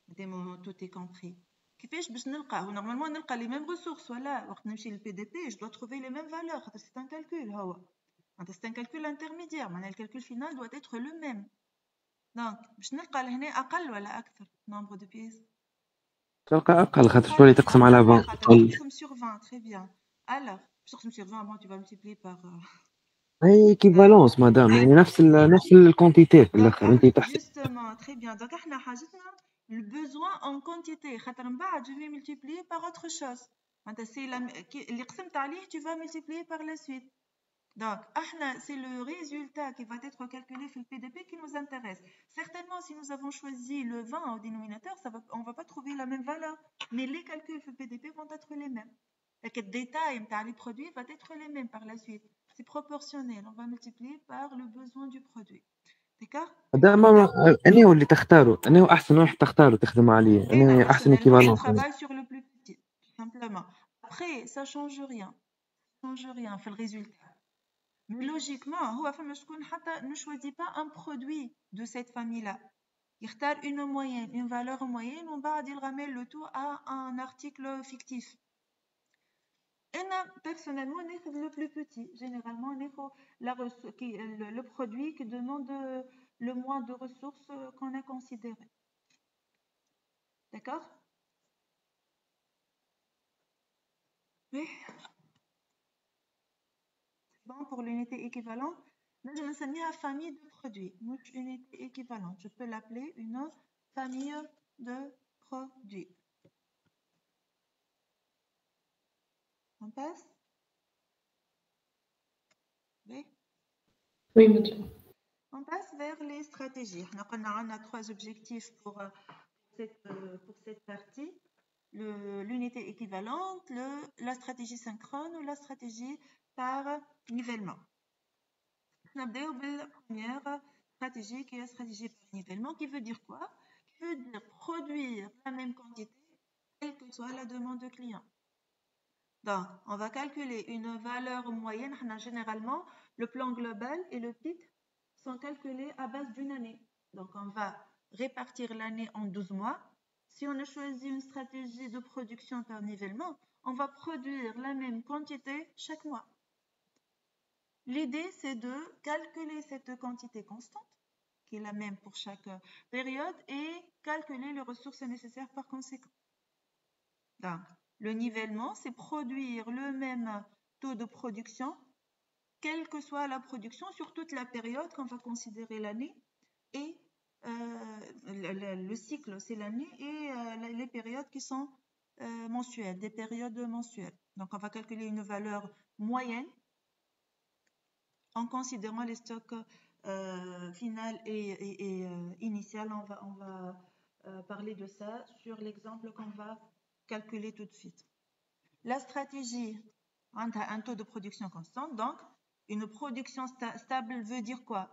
A: Des moments, tout est compris. Normalement, on a les mêmes ressources. Voilà, quand je suis le PDP, je dois trouver les mêmes valeurs. C'est un calcul. C'est un calcul intermédiaire. Le calcul final doit être le même. Donc, باش نلقى لهنا أقل ولا أكثر nombre de pièces.
D: تلقى أقل خاطر شوية تقسم على 20
A: أقل. تقسم sur 20, très bien. Alors, تقسم sur 20, bon, tu vas multiplier par...
D: هي équivalence مدام يعني نفس الكونتيتي في الآخر أنت تحسب.
A: Justement, très bien. Donc, احنا حاجتنا le besoin en quantité. خاطر من بعد je vais multiplier par autre chose. C'est اللي قسمت عليه tu vas multiplier par la suite. Donc, c'est le résultat qui va être calculé sur le PDP qui nous intéresse. Certainement, si nous avons choisi le 20 au dénominateur, on ne va pas trouver la même valeur. Mais les calculs sur le PDP vont être les mêmes. Le détail des produits va être les mêmes par la suite. C'est proportionnel. On va multiplier par le besoin du produit. D'accord?
D: أنا هو اللي تختاره. أنا هو أحسن واحد تختاره تخدم عليه. أنا أحسن équivalence.
A: On travaille sur le plus petit, tout simplement. Après, ça ne change rien. Ça ne change rien. Fait le résultat. Mais logiquement, on ne choisit pas un produit de cette famille-là. Il retard une moyenne, une valeur moyenne, on va dire ramène le tout à un article fictif. Et personnellement, on est le plus petit. Généralement, on est le produit qui demande le moins de ressources qu'on a considéré. D'accord? Oui. Bon, pour l'unité équivalente, je vais enseigner la famille de produits. Une unité équivalente. Je peux l'appeler une famille de produits. On passe? Oui.
E: Oui, madame.
A: On passe vers les stratégies. On a 3 objectifs pour cette partie. L'unité équivalente, la stratégie synchrone ou la stratégie par nivellement. On va commencer la première stratégie qui est la stratégie par nivellement, qui veut dire quoi? Qui veut dire produire la même quantité, quelle que soit la demande du client. Donc, on va calculer une valeur moyenne. Généralement, le plan global et le pic sont calculés à base d'une année. Donc, on va répartir l'année en 12 mois. Si on a choisi une stratégie de production par nivellement, on va produire la même quantité chaque mois. L'idée, c'est de calculer cette quantité constante, qui est la même pour chaque période, et calculer les ressources nécessaires par conséquent. Donc, le nivellement, c'est produire le même taux de production, quelle que soit la production, sur toute la période qu'on va considérer l'année, et le cycle, c'est l'année, et les périodes qui sont mensuelles, des périodes mensuelles. Donc, on va calculer une valeur moyenne en considérant les stocks final et initial. On va parler de ça sur l'exemple qu'on va calculer tout de suite. La stratégie, on a un taux de production constant, donc une production stable veut dire quoi?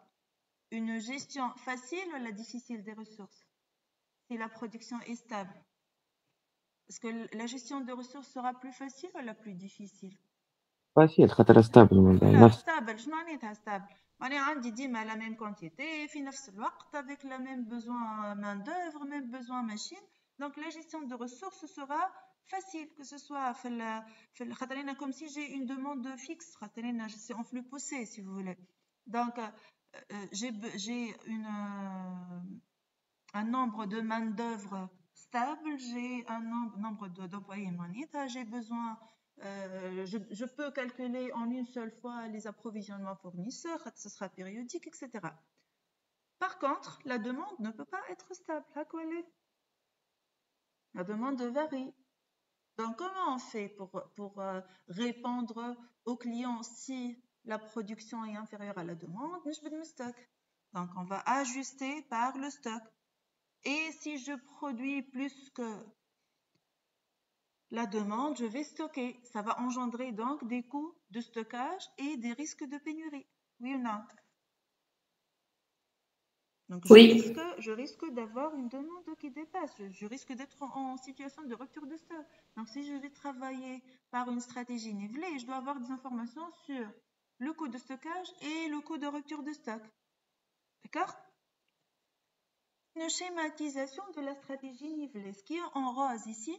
A: Une gestion facile ou la difficile des ressources? Si la production est stable, est-ce que la gestion des ressources sera plus facile ou la plus difficile?
D: Facile خاطر stable.
A: Stable, je m'en ai stable. On dit la même quantité, في نفس الوقت, avec le même besoin main d'œuvre, même besoin machine. Donc la gestion de ressources sera facile, que ce soit comme si j'ai une demande fixe, c'est en flux poussé si vous voulez. Donc j'ai un nombre de main d'œuvre stable, j'ai un nombre d'employés monétaires, j'ai besoin. Je peux calculer en une seule fois les approvisionnements fournisseurs, ce sera périodique, etc. Par contre, la demande ne peut pas être stable. La demande varie. Donc, comment on fait pour répondre aux clients si la production est inférieure à la demande? Donc, on va ajuster par le stock. Et si je produis plus que la demande, je vais stocker. Ça va engendrer donc des coûts de stockage et des risques de pénurie. Oui ou non? Donc, je risque d'avoir une demande qui dépasse. Je risque d'être en situation de rupture de stock. Donc, si je vais travailler par une stratégie nivelée, je dois avoir des informations sur le coût de stockage et le coût de rupture de stock. D'accord? Une schématisation de la stratégie nivelée. Ce qui est en rose ici,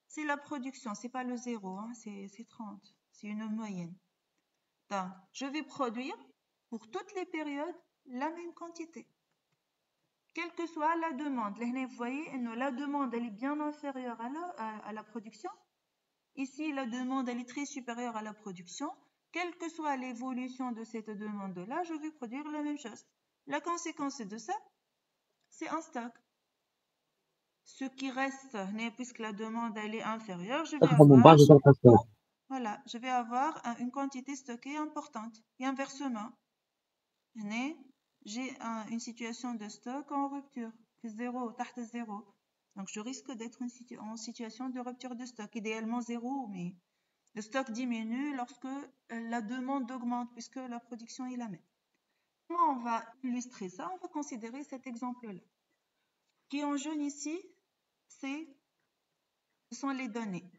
A: c'est la production, c'est pas le 0, hein, c'est 30, c'est une moyenne. Donc, je vais produire pour toutes les périodes la même quantité. Quelle que soit la demande. Là, vous voyez, la demande elle est bien inférieure à la production. Ici, la demande elle est très supérieure à la production. Quelle que soit l'évolution de cette demande-là, je vais produire la même chose. La conséquence de ça, c'est un stock. Ce qui reste, puisque la demande elle est inférieure, je vais avoir une quantité stockée importante. Et inversement, j'ai une situation de stock en rupture, zéro, tarte zéro. Donc je risque d'être en situation de rupture de stock, idéalement zéro, mais le stock diminue lorsque la demande augmente, puisque la production est la même. Comment on va illustrer ça? On va considérer cet exemple-là. Ce qui est en jaune ici, ce sont les données.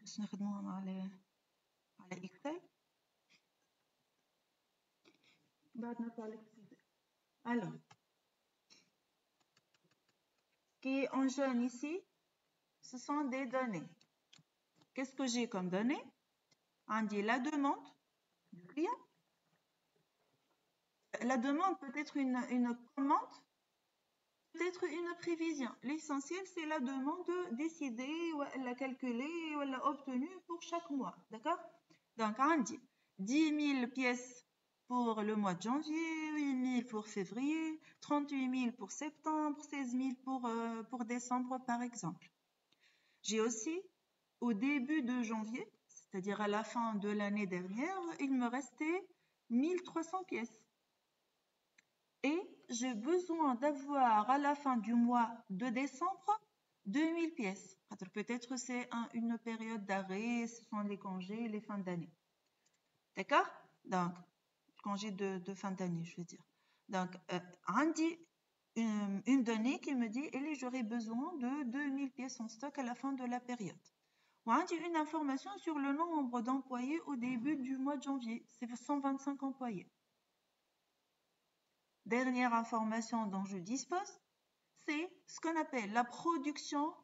A: Alors, ce qui est en jaune ici, ce sont des données. Qu'est-ce que j'ai comme données? On dit la demande du client. La demande peut être une commande, peut être une prévision. L'essentiel, c'est la demande décidée, ou la calculée, ou la obtenue pour chaque mois. D'accord? Donc, on dit 10 000 pièces pour le mois de janvier, 8 000 pour février, 38 000 pour septembre, 16 000 pour décembre, par exemple. J'ai aussi, au début de janvier, c'est-à-dire à la fin de l'année dernière, il me restait 1300 pièces. Et j'ai besoin d'avoir à la fin du mois de décembre 2000 pièces. Peut-être c'est une période d'arrêt, ce sont les congés, les fins d'année. D'accord? Donc, congé de fin d'année, je veux dire. Donc, on dit une donnée qui me dit, j'aurai besoin de 2000 pièces en stock à la fin de la période. On dit une information sur le nombre d'employés au début du mois de janvier. C'est 125 employés. Dernière information dont je dispose, c'est ce qu'on appelle la production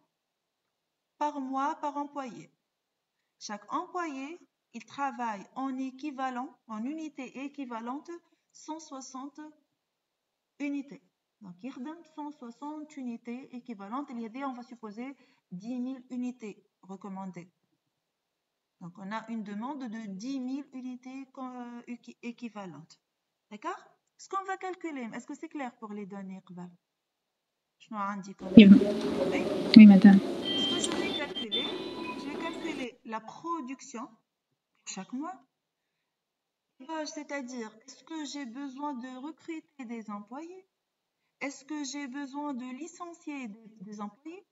A: par mois par employé. Chaque employé, il travaille en équivalent, en unité équivalente, 160 unités. Donc, il donne 160 unités équivalentes. On va supposer 10 000 unités recommandées. Donc, on a une demande de 10 000 unités équivalentes. D'accord? Ce qu'on va calculer, est-ce que c'est clair pour les données, Qbal?
C: Oui, madame.
A: Ce que je vais calculer la production pour chaque mois. C'est-à-dire, est-ce que j'ai besoin de recruter des employés? Est-ce que j'ai besoin de licencier des employés?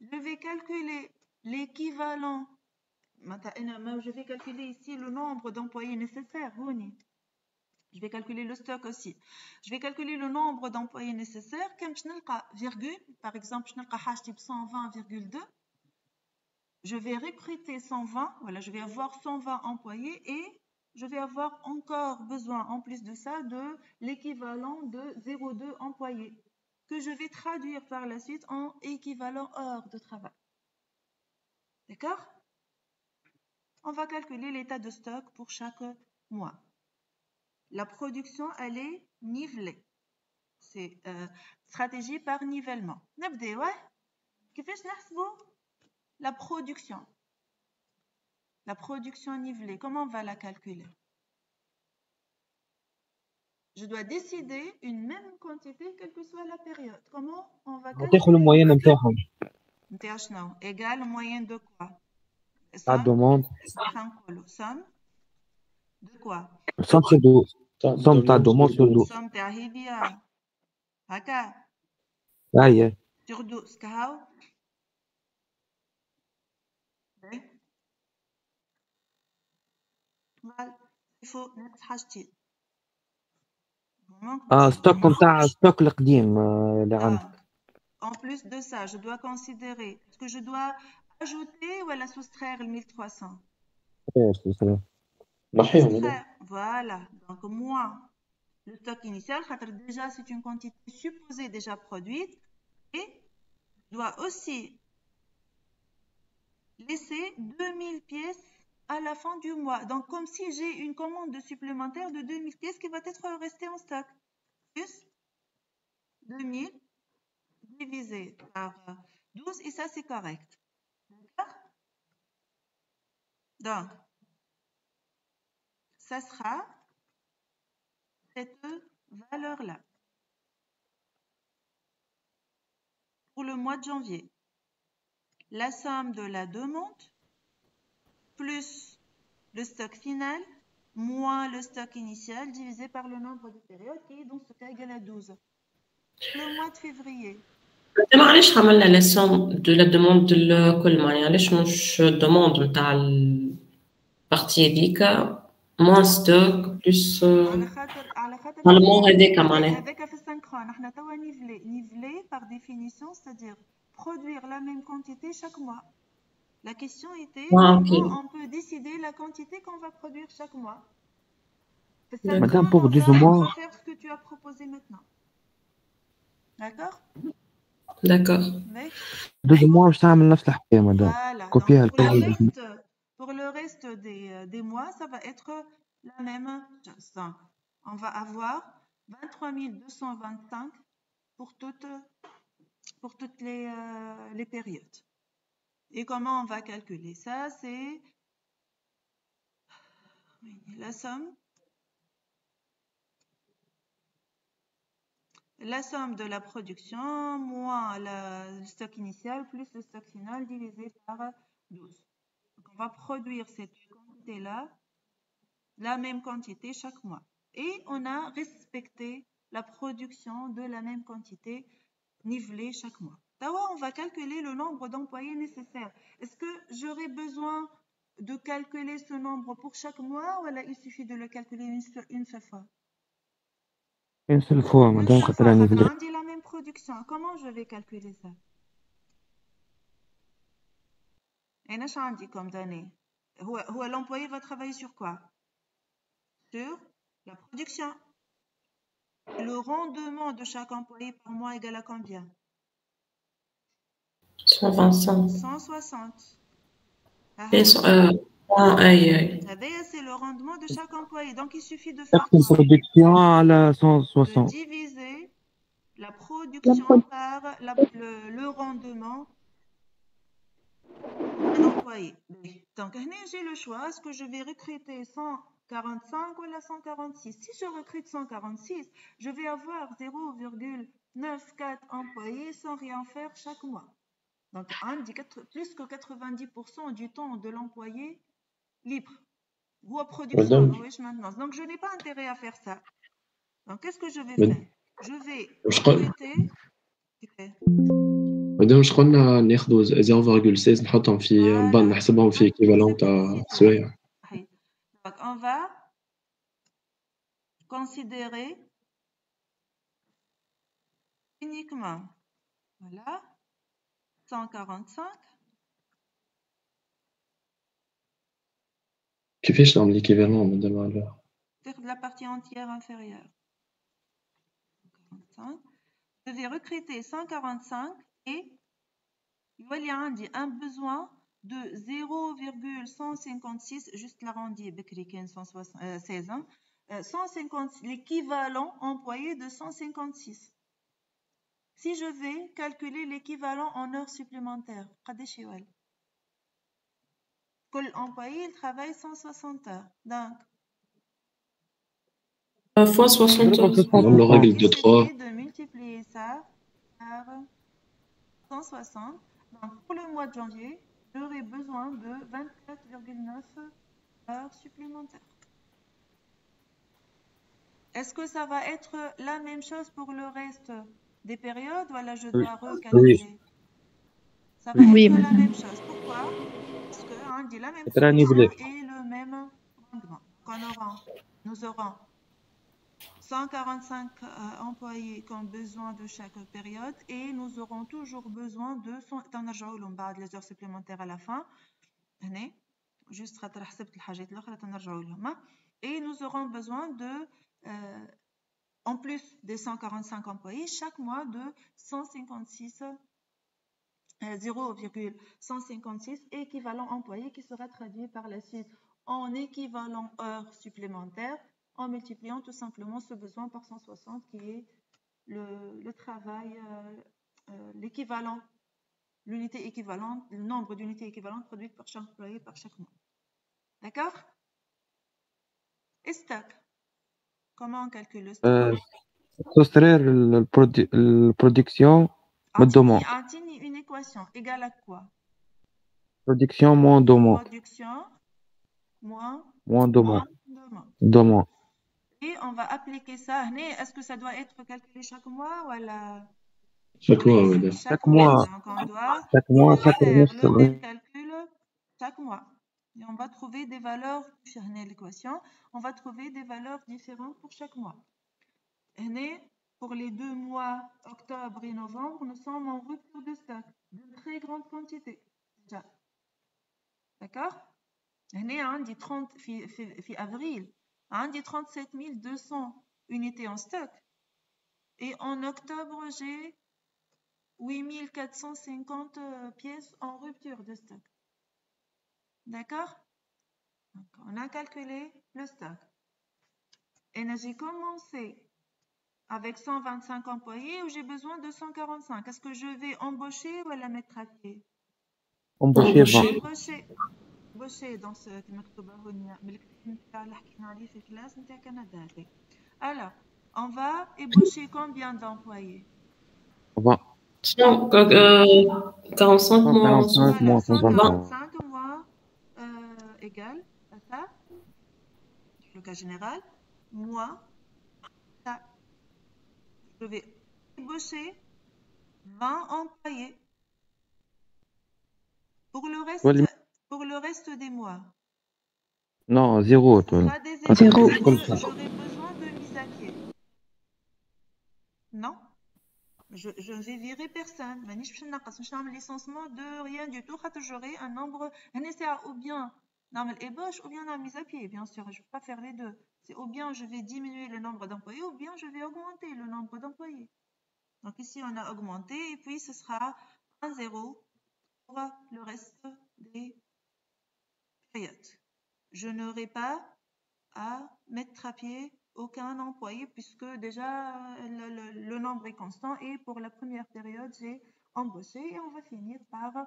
A: Je vais calculer l'équivalent. Je vais calculer ici le nombre d'employés nécessaires. Je vais calculer le stock aussi. Je vais calculer le nombre d'employés nécessaires. Comme je n'ai pas virgule, par exemple, je n'ai pas 120,2. Je vais recruter 120. Voilà, je vais avoir 120 employés et je vais avoir encore besoin, en plus de ça, de l'équivalent de 0,2 employés que je vais traduire par la suite en équivalent heures de travail. D'accord? On va calculer l'état de stock pour chaque mois. La production, elle est nivelée. C'est stratégie par nivellement. نبدأ كيفاش نحسبوا la production. La production nivelée, comment on va la calculer? Je dois décider une même quantité, quelle que soit la période. Comment on va calculer?
D: le moyen نتاعهم.
A: نتاع شنو؟ Égal moyenne de quoi?
D: La demande.
A: Somme de quoi?
D: Somme sur 12. Somme ta demande sur 12.
A: Somme تاع هيديا. هكا.
D: هاي.
A: Sur 12. كهو. Il faut ناقص حاجتين.
D: ستوك نتاع ستوك القديم اللي عندك.
A: En plus de ça, je dois considérer, est-ce que je dois ajouter ou la soustraire le 1300? Soustraire, voilà. Donc, moins le stock initial, déjà, c'est une quantité supposée déjà produite. Et je dois aussi laisser 2000 pièces à la fin du mois. Donc, comme si j'ai une commande supplémentaire de 2000 pièces qui va être restée en stock. Plus 2000 divisé par 12 et ça, c'est correct. D'accord? Donc, ça sera cette valeur-là pour le mois de janvier. La somme de la demande plus le stock final moins le stock initial divisé par le nombre de périodes qui est dans ce cas égal à 12. Le mois de février.
E: معلش عملنا لا سوم دو لا دوموند لكل مره يعني علاش مش دوموند نتاع البارتي هذيك موان ستوك بلس
A: على خاطر
E: المون هذاك معناها
A: هذاك في السynchron احنا توا niveler par définition, c'est-à-dire produire la même quantité chaque mois. La question était comment on peut décider la quantité qu'on va produire chaque mois.
D: Madame, pour 12 mois.
A: On va faire ce que tu as proposé maintenant. D'accord?
E: D'accord.
D: 12 mois je تعمل نفس الحكاية madame.
A: Voilà. Donc, pour le reste des mois, ça va être la même chose. Donc, on va avoir 23 225 pour toutes les périodes. Et comment on va calculer ça? C'est la somme de la production moins le stock initial plus le stock final divisé par 12. Donc, on va produire cette quantité-là, la même quantité chaque mois. Et on a respecté la production de la même quantité nivelée chaque mois. D'abord, on va calculer le nombre d'employés nécessaires. Est-ce que j'aurai besoin de calculer ce nombre pour chaque mois ou il suffit de le calculer une seule fois?
D: Une seule fois, madame,
A: on dit la même production. Comment je vais calculer ça? Et je dis comme données. L'employé va travailler sur quoi? Sur la production. Le rendement de chaque employé par mois égal à combien?
E: 125.
A: 160. C'est le rendement de chaque employé. Donc, il suffit de faire
D: quoi? Production à la 160.
A: De diviser la production par le rendement d'un employé. Donc, j'ai le choix. Est-ce que je vais recruter 145 ou 146? Si je recrute 146, je vais avoir 0,94 employés sans rien faire chaque mois. Donc, plus que 90% du temps de l'employé libre. Ou à production. Donc, je n'ai pas intérêt à faire ça. Donc, qu'est-ce que je vais faire? Je vais recruter.
F: مادام واش قلنا ناخذوا 0.16 نحطهم في بان نحسبهم في ايكيفالون تاع سوايع.
A: Donc, on va considérer uniquement, voilà, 145.
F: كيفاش نعمل ليكيفالون مادام على
A: la partie entière inférieure. 145. Je vais recruter 145 et il y a un besoin de 0,156, juste l'arrondi, 116 ans, 150, l'équivalent employé de 156. Si je vais calculer l'équivalent en heures supplémentaires, quel employé il travaille 160 heures. Donc,
E: fois 60 heures.
F: Le règle de 3.
A: De multiplier ça par 160. Donc, pour le mois de janvier, j'aurai besoin de 24,9 heures supplémentaires. Est-ce que ça va être la même chose pour le reste des périodes ou là je dois recalculer?
F: Oui.
A: Ça va être la même chose. Pourquoi? Parce qu'on dit la même chose et le même rendement. Nous aurons 145 employés qui ont besoin de chaque période et nous aurons toujours besoin de les heures supplémentaires à la fin. Juste et nous aurons besoin de en plus des 145 employés chaque mois de 156 0,156 équivalent employé qui sera traduit par la suite en équivalent heures supplémentaires en multipliant tout simplement ce besoin par 160 qui est le travail, l'équivalent, l'unité équivalente, le nombre d'unités équivalentes produites par chaque employé par chaque mois. D'accord? Et stock. Comment on calcule le stock?
D: soustraire la production من demande.
A: Antini, une équation égale à quoi?
D: Production moins demande.
A: Production moins
D: demande.
A: demande. Et on va appliquer ça. Est-ce que ça doit être calculé chaque mois ou à
F: chaque mois, madame.
D: Chaque mois.
A: Donc on doit
D: Chaque mois,
A: faire
D: chaque
A: le même calcul chaque mois. Et on va trouver des valeurs, l'équation, on va trouver des valeurs différentes pour chaque mois. Pour les 2 mois, octobre et novembre, nous sommes en rupture de stock de très grande quantité. Déjà. D'accord? عندي 30 في avril, عندي 37 200 unités en stock. Et en octobre, j'ai 8 450 pièces en rupture de stock. D'accord? On a calculé le stock. Et j'ai commencé avec 125 employés où j'ai besoin de 145. Est-ce que je vais embaucher ou la mettre à pied?
D: Embaucher.
A: embaucher dans ce مكتوبة هنا من الكلام اللي حكينا عليه في الكلاس نتاع كندا. Alors, on va ébaucher combien d'employés?
E: 45 mois.
A: 145 mois égale à ça, le cas général, moins ça. Je vais ébaucher 20 employés. Pour le reste des mois.
D: Non, 0.
A: J'aurai besoin de mise à pied. Non, je ne vais virer personne. Je ne vais pas faire un licenciement de rien du tout. J'aurai un nombre, ou bien ébauche ou bien la mise à pied. Bien sûr, je ne vais pas faire les deux. C'est ou bien je vais diminuer le nombre d'employés ou bien je vais augmenter le nombre d'employés. Donc ici, on a augmenté et puis ce sera un 0 pour le reste des périodes. Je n'aurai pas à mettre à pied aucun employé puisque déjà le nombre est constant et pour la première période, j'ai embauché et on va finir par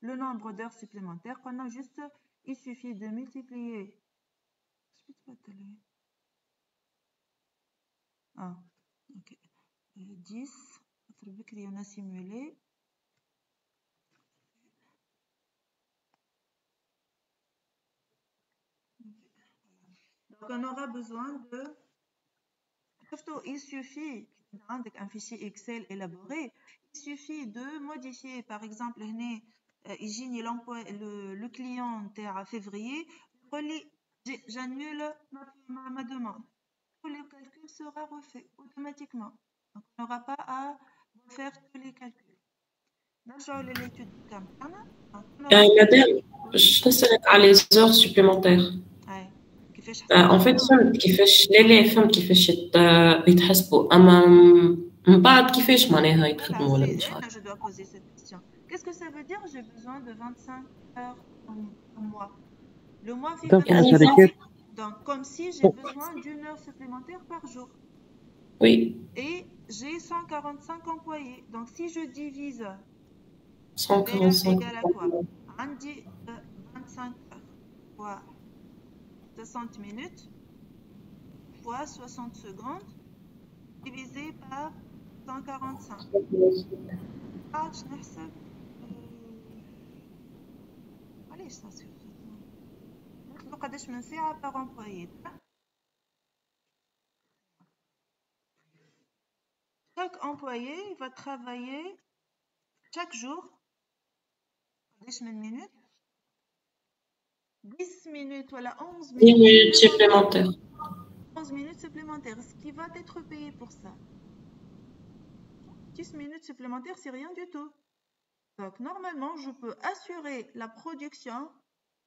A: le nombre d'heures supplémentaires qu'on a juste, il suffit de multiplier. Ah, ok. 10, on a simulé. Donc, on aura besoin de... Il suffit, avec un fichier Excel élaboré, il suffit de modifier, par exemple, le client à février, j'annule ma demande. Le calcul sera refait automatiquement. Donc, on n'aura pas à faire tous les calculs. l'étude
E: madame, je نسألك على les heures supplémentaires. En fait, فهمت كيفاش فهمت كيفاش يتحسبوا اما من بعد كيفاش معناها يتخدموا ولا مش عارف.
A: Je dois poser cette question. Qu'est-ce que ça veut dire? J'ai besoin de 25 heures au mois. Le mois fait donc comme si j'ai besoin d'une heure supplémentaire par jour.
E: Oui.
A: Et j'ai 145 employés. Donc si je divise
E: 145
A: égale à quoi? 25 heures fois 60 minutes fois 60 secondes divisé par 145. معليش نحسبوا قداش من ساعة par employé. Chaque employé va travailler chaque jour 10 minutes 10 minutes voilà 11 minutes
E: supplémentaires.
A: 11 minutes supplémentaires, ce qui va être payé pour ça. 10 minutes supplémentaires, c'est rien du tout. Donc, normalement, je peux assurer la production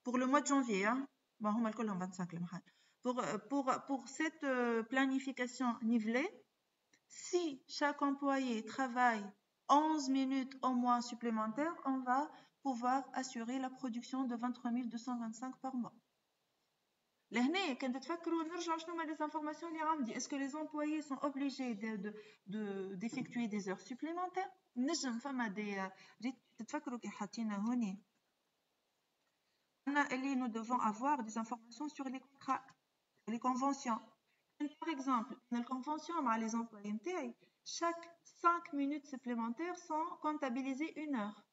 A: pour le mois de janvier. Hein. Bon, on va le coller en 25. Pour cette planification nivelée, si chaque employé travaille 11 minutes au moins supplémentaires, on va pouvoir assurer la production de 23 225 par mois. لهنا كنت تفكروا نرجعوا شنو هما les informations اللي عندي. Est-ce que les employés sont obligés d'effectuer des heures supplémentaires؟ نجم فما دي تتفكروا كي حطينا هوني قلنا اللي nous devons avoir des informations sur les contrats, les conventions. Par exemple, dans la convention مع les employés نتاعي chaque 5 minutes supplémentaires sont comptabilisées 1 heure.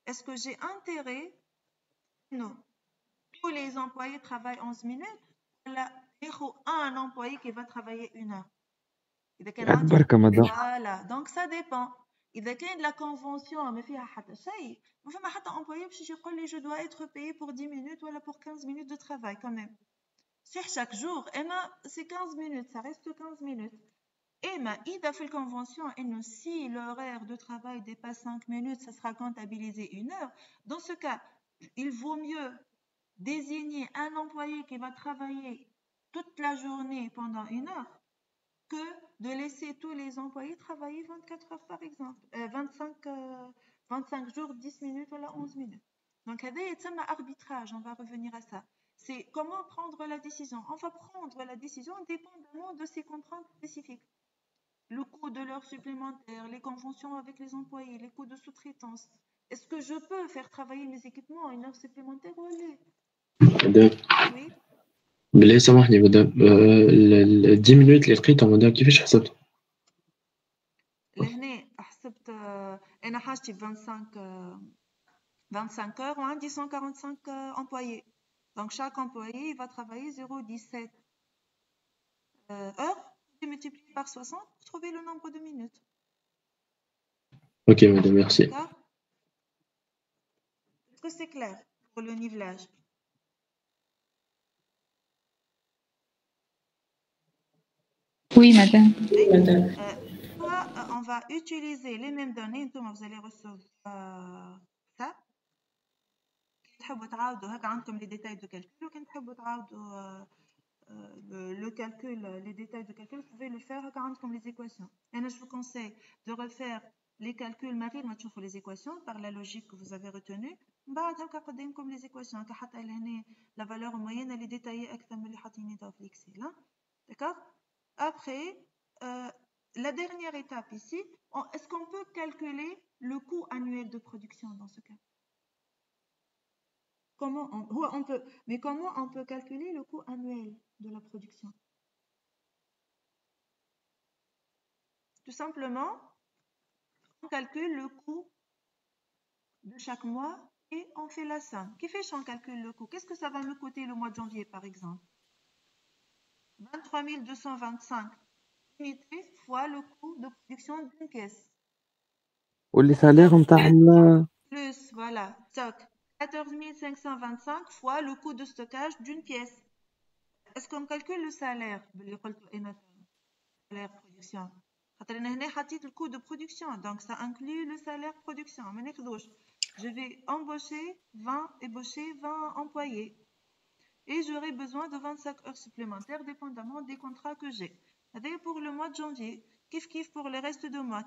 A: Est-ce que j'ai intérêt non tous les employés travaillent 11 minutes ولا ياخذ un employé qui va travailler 1 heure؟ إذا كان عندي
D: بركة مدام.
A: voilà donc ça dépend. إذا كان la convention ما فيها حتى شيء ما فما حتى employé باش يقول لي je dois être payé pour 10 minutes ولا pour 15 minutes de travail quand même. C'est chaque jour c'est 15 minutes, ça reste 15 minutes. Et إذا في الconvention إنه si l'horaire de travail dépasse 5 minutes, ça sera comptabilisé 1 heure. Dans ce cas, il vaut mieux désigner un employé qui va travailler toute la journée pendant 1 heure que de laisser tous les employés travailler 24 heures par exemple, 25 jours, 10 minutes ou 11 minutes. Donc, il y a un arbitrage, on va revenir à ça. C'est comment prendre la décision. On va prendre la décision dépendamment de ces contraintes spécifiques. Le coût de l'heure supplémentaire, les conventions avec les employés, les coûts de sous-traitance. Est-ce que je peux faire travailler mes équipements à 1 heure supplémentaire ou non?
F: مدام
A: Oui.
F: بالله سامحني مدام 10 minutes اللي لقيتهم مدام كيفاش حسبت؟
A: لهنا حسبت انا حاجتي 25 heures وعندي 145 employés. Donc chaque employé il va travailler 0,17 heures multiplié par 60 pour trouver le nombre de minutes.
F: Ok madame, merci.
A: D'accord? Est-ce que c'est clair pour le nivelage?
C: Oui, madame.
E: Oui, madame.
A: On va utiliser les mêmes données. Vous allez recevoir ça. تحبوا تعاودوا هكا عندكم les détails de calcul وكان تحبوا تعاودوا le calcul, les détails de calcul, vous pouvez le faire هكا عندكم les équations. Et je vous conseille de refaire les calculs ما غير ما تشوفوا les équations par la logique que vous avez retenue. بعد هكا قدامكم les équations هكا حتى لهنا la valeur moyenne elle est détaillée أكثر من اللي حاطينها في l'Excel. D'accord? Après, la dernière étape ici, est-ce qu'on peut calculer le coût annuel de production dans ce cas? Comment on peut calculer le coût annuel de la production? Tout simplement, on calcule le coût de chaque mois et on fait la somme. Qui fait on calcule le coût? Qu'est-ce que ça va me coûter le mois de janvier par exemple? 23 225 unités fois le coût de production d'une pièce.
D: واللي ساليرهم تاع
A: Plus, voilà, stock. 14 525 fois le coût de stockage d'une pièce. Est-ce qu'on calcule le salaire? Salaire production. Le coût de production, donc ça inclut le salaire production. Je vais embaucher 20 employés et j'aurai besoin de 25 heures supplémentaires dépendamment des contrats que j'ai. C'est pour le mois de janvier. Kif pour le reste du mois.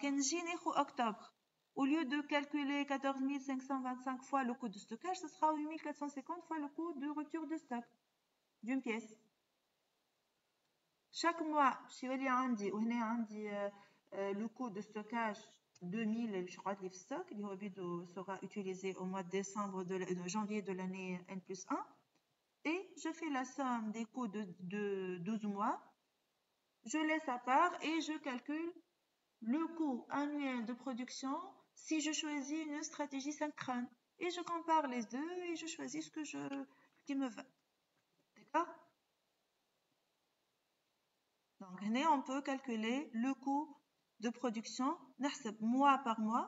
A: Octobre. Au lieu de calculer 14 525 fois le coût de stockage, ce sera 8 450 fois le coût de rupture de stock d'une pièce. Chaque mois, le coût de stockage 2000 stock, sera utilisé au mois de décembre de janvier de l'année N+1 et je fais la somme des coûts de 12 mois. Je laisse à part et je calcule le coût annuel de production si je choisis une stratégie synchrone. Et je compare les deux et je choisis ce qui me va. D'accord? Donc, on peut calculer le coût de production mois par mois.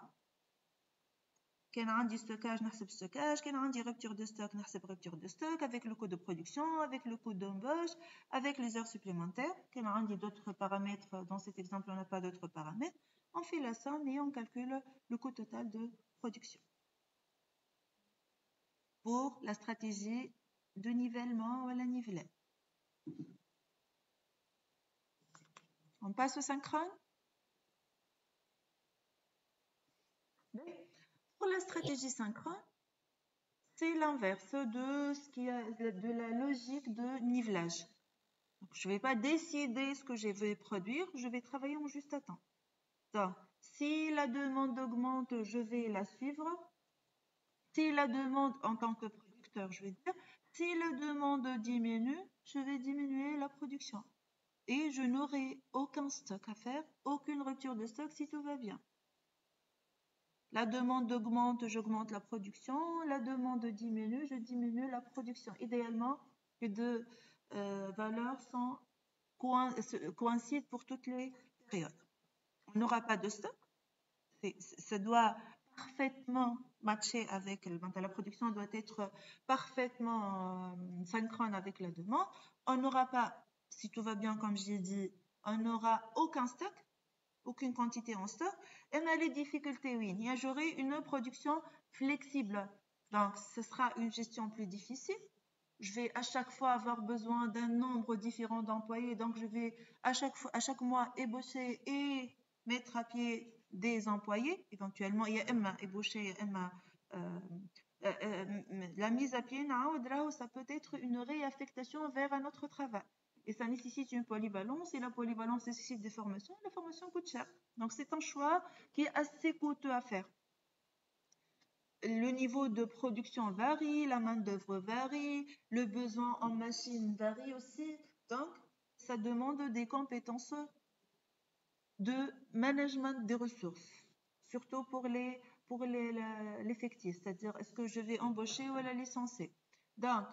A: Quand on a du stockage, on a stockage. Quand on a une rupture de stock, on a rupture de stock avec le coût de production, avec le coût d'embauche, avec les heures supplémentaires. Quand on a d'autres paramètres, dans cet exemple, on n'a pas d'autres paramètres. On fait la somme et on calcule le coût total de production. Pour la stratégie de nivellement ou la nivelée. On passe au synchrone. Pour la stratégie synchrone, c'est l'inverse de ce qui a de la logique de nivelage. Donc, je ne vais pas décider ce que je vais produire, je vais travailler en juste temps. Donc, si la demande augmente, je vais la suivre. Si la demande, en tant que producteur, je vais dire, si la demande diminue, je vais diminuer la production. Et je n'aurai aucun stock à faire, aucune rupture de stock si tout va bien. La demande augmente, j'augmente la production. La demande diminue, je diminue la production. Idéalement, les deux valeurs coïncident pour toutes les périodes. On n'aura pas de stock. Ça doit parfaitement matcher avec la production, doit être parfaitement synchrone avec la demande. On n'aura pas, si tout va bien, comme j'ai dit, on n'aura aucun stock, aucune quantité en stock. Et on a les difficultés, oui. J'aurai une production flexible. Donc, ce sera une gestion plus difficile. Je vais à chaque fois avoir besoin d'un nombre différent d'employés. Donc, je vais à chaque mois ébaucher et mettre à pied des employés. Éventuellement, il y a Emma ébaucher, Emma. La mise à pied, ça peut être une réaffectation vers un autre travail. Et ça nécessite une polyvalence. Et la polyvalence nécessite des formations. La formation coûte cher. Donc, c'est un choix qui est assez coûteux à faire. Le niveau de production varie, la main-d'œuvre varie, le besoin en machine varie aussi. Donc, ça demande des compétences de management des ressources, surtout pour l'effectif, c'est-à-dire est-ce que je vais embaucher ou la licencier. Donc,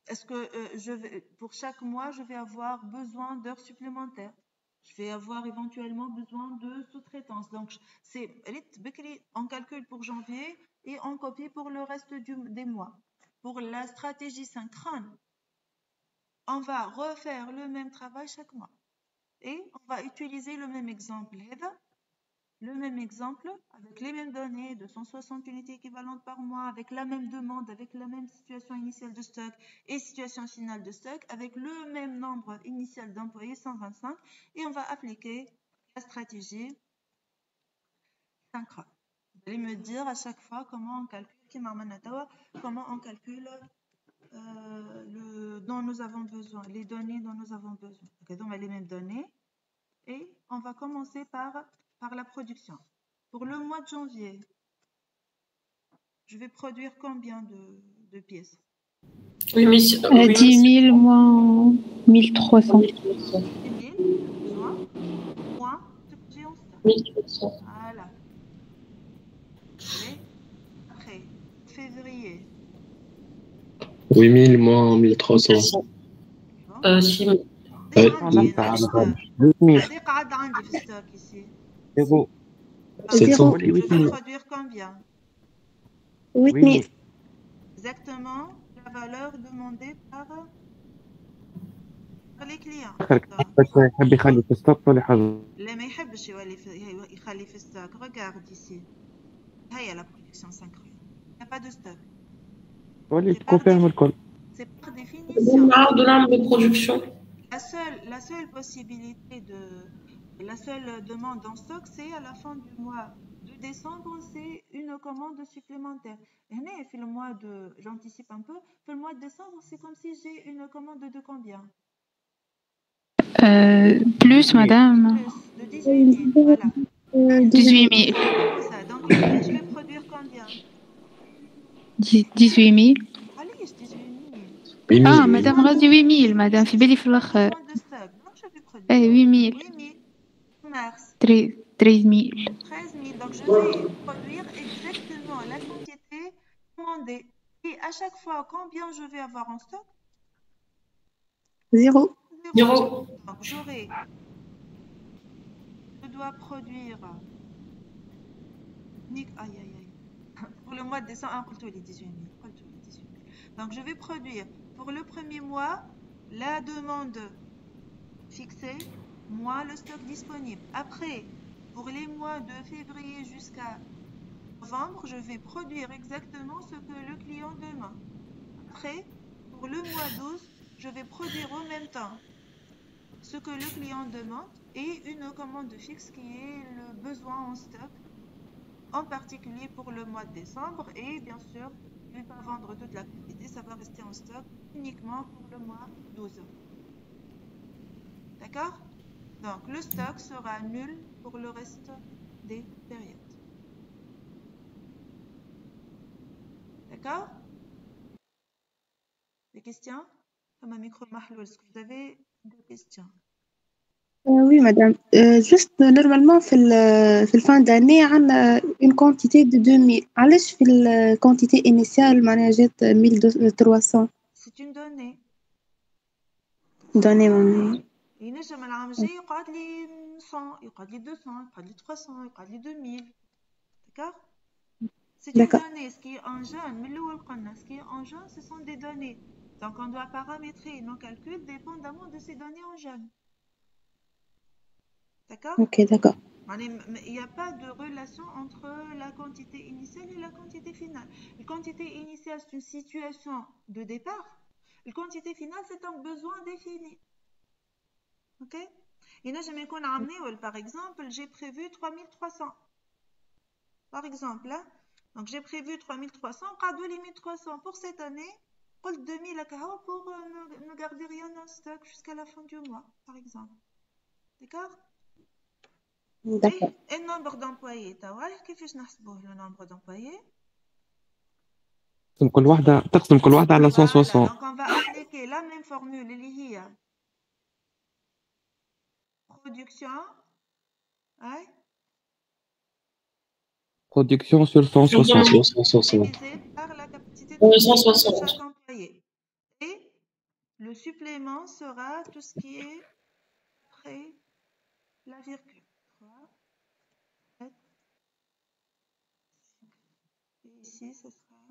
A: est-ce que pour chaque mois, je vais avoir besoin d'heures supplémentaires? Je vais avoir éventuellement besoin de sous-traitance. Donc, on calcule pour janvier et on copie pour le reste des mois. Pour la stratégie synchrone, on va refaire le même travail chaque mois. Et on va utiliser le même exemple. Le même exemple avec les mêmes données, 260 unités équivalentes par mois, avec la même demande, avec la même situation initiale de stock et situation finale de stock, avec le même nombre initial d'employés, 125, et on va appliquer la stratégie synchrone. Vous allez me dire à chaque fois comment on calcule, comment on calcule dont nous avons besoin, les données dont nous avons besoin. Donc, on a les mêmes données et on va commencer par la production. Pour le mois de janvier, je vais produire combien de pièces?
C: 10 000 moins 1300.
A: 10 000 moins ce que j'ai en stock.
E: 1300.
A: Voilà. Après, février.
F: 8000 moins 1300.
E: 6000.
A: عندي قاعد عندي في الستوك ici.
F: 700.
A: Je vais produire combien?
G: 8000.
A: Exactement la valeur demandée par les clients.
D: بس ما يحب يخلي في ستوك ولا حاجة.
A: لا ما يحبش يخلي في stock. Regarde ici. هيا la production synchrone. Il n'y a pas de stock.
D: ولي تكونفيرم الكل.
A: C'est par définition.
E: De nombre de production.
A: La seule possibilité la seule demande en stock, c'est à la fin du mois de décembre, c'est une commande supplémentaire. Et le mois j'anticipe un peu, pour le mois de décembre, c'est comme si j'ai une commande de combien?
C: Plus, madame.
A: Plus, de 18 000, voilà.
C: 18 000.
A: C'est ça. Donc, je vais produire combien?
C: 18 000.
A: Allez, 18 000.
C: Ah, madame, غادي 8 000, madame. في بالي في الآخر. Eh, 8 000.
A: 8 000. Mars.
C: 13 000.
A: 13 000. Donc, je vais produire exactement la quantité demandée. Et à chaque fois, combien je vais avoir en stock?
G: 0.
A: Donc, je dois produire. Aïe, aïe, aïe. Pour le mois de décembre, on les 18 000. Donc, je vais produire pour le premier mois la demande fixée, moins le stock disponible. Après, pour les mois de février jusqu'à novembre, je vais produire exactement ce que le client demande. Après, pour le mois d'août, je vais produire en même temps ce que le client demande et une commande fixe qui est le besoin en stock en particulier pour le mois de décembre. Et bien sûr, il ne va pas vendre toute la quantité, ça va rester en stock uniquement pour le mois 12. D'accord? Donc, le stock sera nul pour le reste des périodes. D'accord? Des questions? Comme un micro Mahlou, est-ce que vous avez des questions?
G: Oui, madame. Juste, normalement, في الفان d'année, on a une quantité de 2000. علاش في quantité initiale معناها جات 1300
A: C'est une donnée.
G: donnée معناها.
A: ينجم العام الجاي يقعد لي 100 يقعد لي 200 يقعد لي 300 يقعد لي 2000. D'accord? C'est une donnée. Ce qui est en jaune, ce qui est en jaune, ce sont des données. Donc, on doit paramétrer nos calculs dépendamment de ces données en jaune. D'accord?
G: Ok, d'accord.
A: Il n'y a pas de relation entre la quantité initiale et la quantité finale. La quantité initiale, c'est une situation de départ. La quantité finale, c'est un besoin défini. Ok? Et là, par exemple, j'ai prévu 3300. Par exemple, hein? Donc j'ai prévu 3300, cadeau limite 300 pour cette année, 2000 pour ne garder rien en stock jusqu'à la fin du mois, par exemple. D'accord?
G: D'accord.
A: Et le nombre d'employés, كيفاش نحسبوه le nombre d'employés?
D: تقسم كل واحدة على 160.
A: Donc on va appliquer la même formule اللي هي production
D: Production sur 160.
A: divisé par la capacité de production de chaque employé. Et le supplément sera tout ce qui est après la virgule. 3, 7, 5. Et ici, ce sera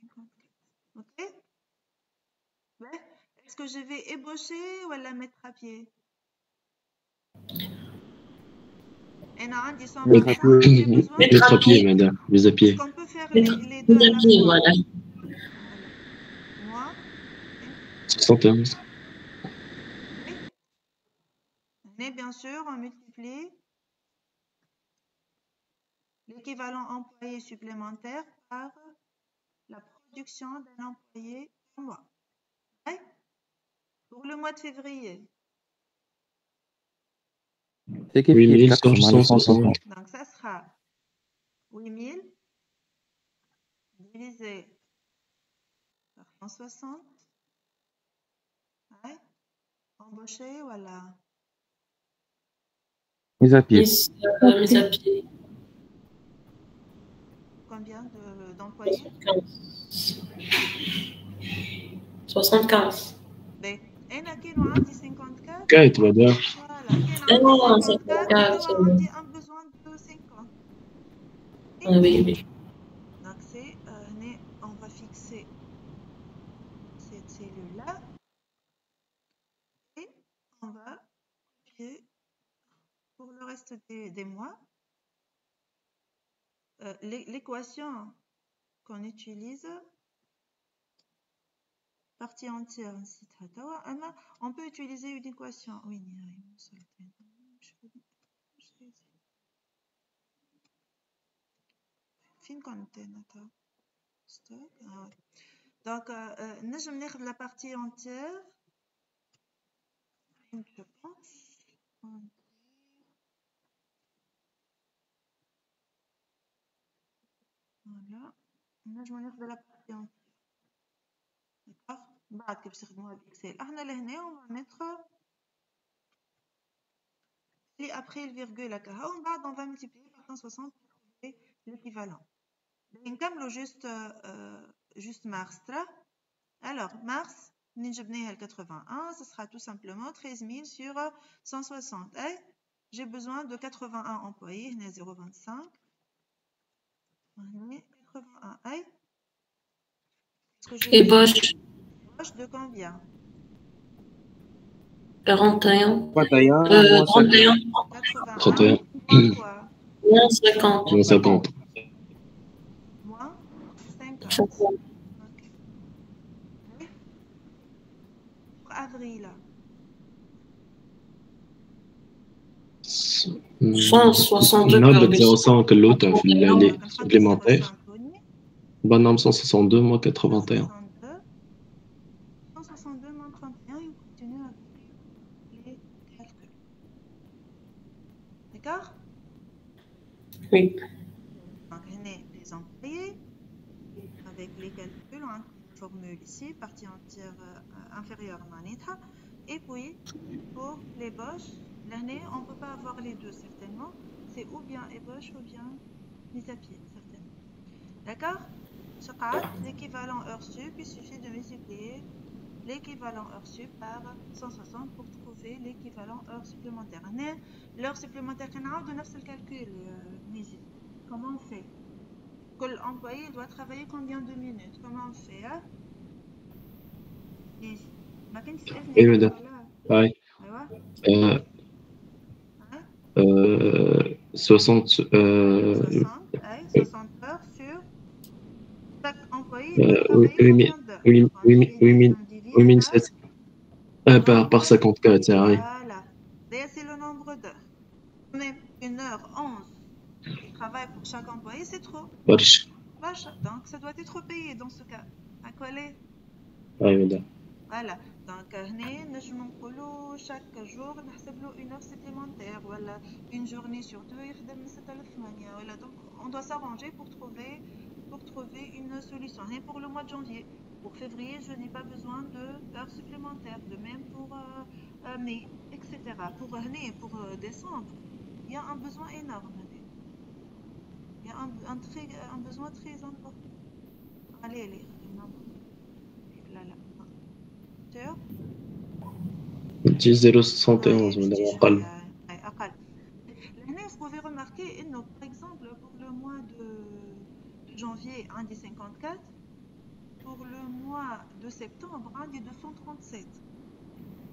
A: 54. Ok? Ouais. Est-ce que je vais ébaucher ou la mettre à pied?
F: Mettre à pied, madame. Les à pied.
A: Est-ce qu'on peut faire les deux à la fois?
E: Voilà.
A: Moi
F: 71.
A: Mais bien sûr, on multiplie l'équivalent employé supplémentaire par la production d'un employé par mois. Ouais? Pour le mois de février.
D: C'est qui
F: 8000 sur 160.
A: Donc ça sera 8000 divisé par 160. Ouais? Embauché, voilà.
D: Mise à pied.
E: Mise à pied.
A: Combien d'employés?
E: 75.
A: Ben, qui nous a dit 54?
F: 4, madame.
A: Voilà, qui nous a dit 54, on a dit un besoin de 50.
E: Ah oui, oui.
A: Donc c'est, on va fixer cette cellule-là et on va copier pour le reste des mois l'équation qu'on utilise partie entière. On peut utiliser une équation. Oui, donc, نجم ناخذ la partie entière. Je pense. Voilà. نجم ناخذ la partie entière. D'accord? بعد كيف نستخدموها باكسل. احنا لهنا on va mettre et après le virgule on va multiplier par 160 pour trouver l'équivalent. نكملوا juste mars. Alors mars نجبناها 81, ce sera tout simplement 13000 sur 160. J'ai besoin de 81 employés, 0,25. 81.
E: Et Bosch
A: de combien?
E: 41.
D: 31.
F: 31.
E: Moins 50.
F: Moins 50.
A: Moins 50. Okay. Pour avril.
F: نهبط 0,5 اللوطة في اللي supplémentaire. بنام 162 moins 81.
A: 162 moins 31, il continue avec les calculs. D'accord?
E: Oui.
A: Donc, on a les employés avec les calculs, on a une formule ici, partie entière inférieure manitra. Et puis, pour les boches, l'année, on ne peut pas avoir les deux certainement. C'est ou bien ébauche ou bien mise à pied, certainement. D'accord? L'équivalent heure sup, il suffit de multiplier l'équivalent heure sup par 160 pour trouver l'équivalent heure supplémentaire. L'heure supplémentaire, on a de le calcul. Comment on fait? Quel employé doit travailler combien de minutes? Comment on fait? Hein?
F: Oui, madame. Oui. 60
A: heures sur chaque employé doit travailler combien d'heures?
F: 8700 par 54, c'est vrai.
A: Voilà, c'est le nombre d'heures. On est 1h11 de travail pour chaque employé, c'est trop. Donc ça doit être payé dans ce cas. À coller.
F: Oui, madame.
A: Voilà. Donc, chaque jour, on une heure supplémentaire. Voilà. Une journée sur deux, voilà. Donc, on doit s'arranger pour trouver une solution. Et pour le mois de janvier. Pour février, je n'ai pas besoin d'heures supplémentaires. De même pour mai, etc. Pour décembre, il y a un besoin énorme. Il y a un besoin très important. Allez. Là.
F: 10,071 madame أقل.
A: Vous pouvez remarquer, par exemple, pour le mois de janvier, on dit 54. Pour le mois de septembre, on dit 237.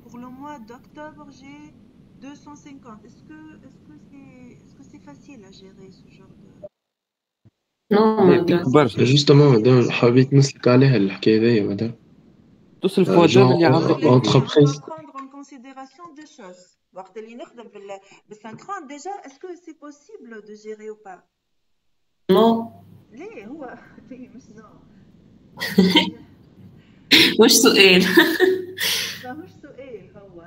A: Pour le mois d'octobre, j'ai 250. Est-ce que c'est facile à gérer ce genre de...
E: Non, madame.
F: Justement, madame, حبيت نسلك عليها الحكاية هذيا madame.
D: توصل فوا دام اللي عندك
F: entreprise.
A: Prendre en considération deux choses. Déjà, est-ce que c'est possible de gérer ou pas?
E: Non. مش سؤال.
A: مش سؤال هو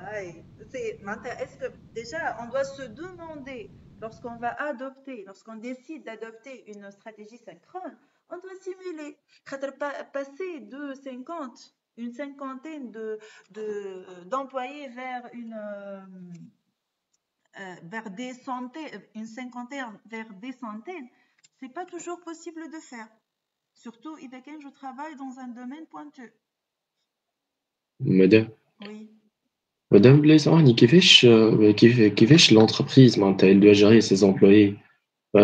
A: est-ce que déjà on doit se demander lorsqu'on décide d'adopter une stratégie synchrone, on doit simuler. Passer de 50, une cinquantaine d'employés vers vers des centaines, une cinquantaine vers des centaines, c'est pas toujours possible de faire. Surtout إذا كان je travaille dans un domaine pointeux.
F: Madame.
A: Oui.
F: Madame Blaise, كيفاش l'entreprise elle doit gérer ses employés,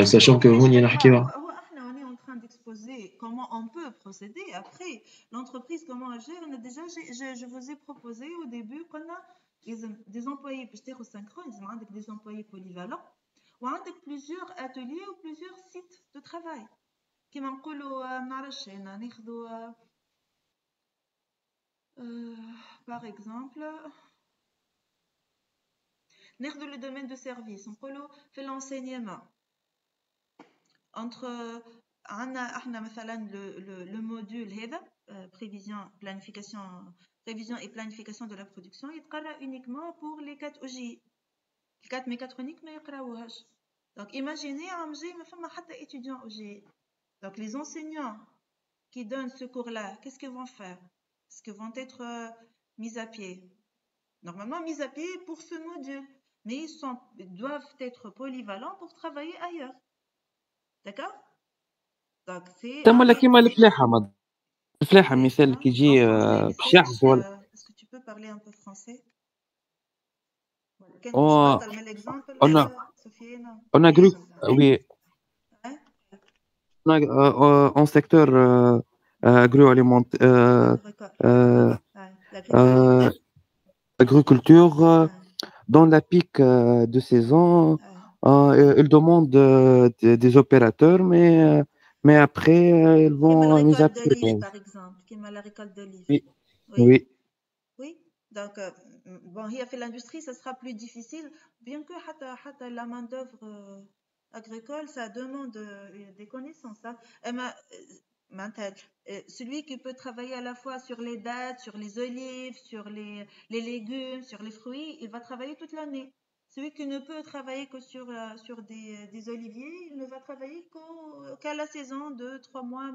F: sachant que vous n'y n'حكيو.
A: On est en train d'exposer comment on peut procéder. Après, l'entreprise comment elle gère. Déjà, je vous ai proposé au début qu'on a des employés synchrones, des employés polyvalents, ou plusieurs ateliers ou plusieurs sites de travail. Qui par exemple, le domaine de service, on fait l'enseignement. Entre le module prévision et planification de la production, il est uniquement pour les 4 OJ. Les 4 mécatroniques, mais donc imaginez un étudiant OJ. Donc les enseignants qui donnent ce cours-là, qu'est-ce qu'ils vont faire? Est-ce qu'ils vont être mis à pied? Normalement mis à pied pour ce module, mais ils doivent être polyvalents pour travailler ailleurs. D'accord? Donc c'est...
D: تم كيما الفلاحة مثال كي يجي باش يحصل.
A: Est-ce que tu peux parler un peu français?
D: On a groupe, oui. En secteur agroalimentaire, agriculture, dans la pic de saison, ils demandent des opérateurs, mais après ils vont
A: mise à pied. Par exemple, qui m'a la récolte d'olive.
D: Oui.
A: Oui. Donc, bon, il y a fait l'industrie, ça sera plus difficile, bien que la main-d'œuvre agricole, ça demande des connaissances. Hein. Celui qui peut travailler à la fois sur les dattes, sur les olives, sur les légumes, sur les fruits, il va travailler toute l'année. Celui qui ne peut travailler que sur des oliviers, il ne va travailler qu'à la saison de 3 mois,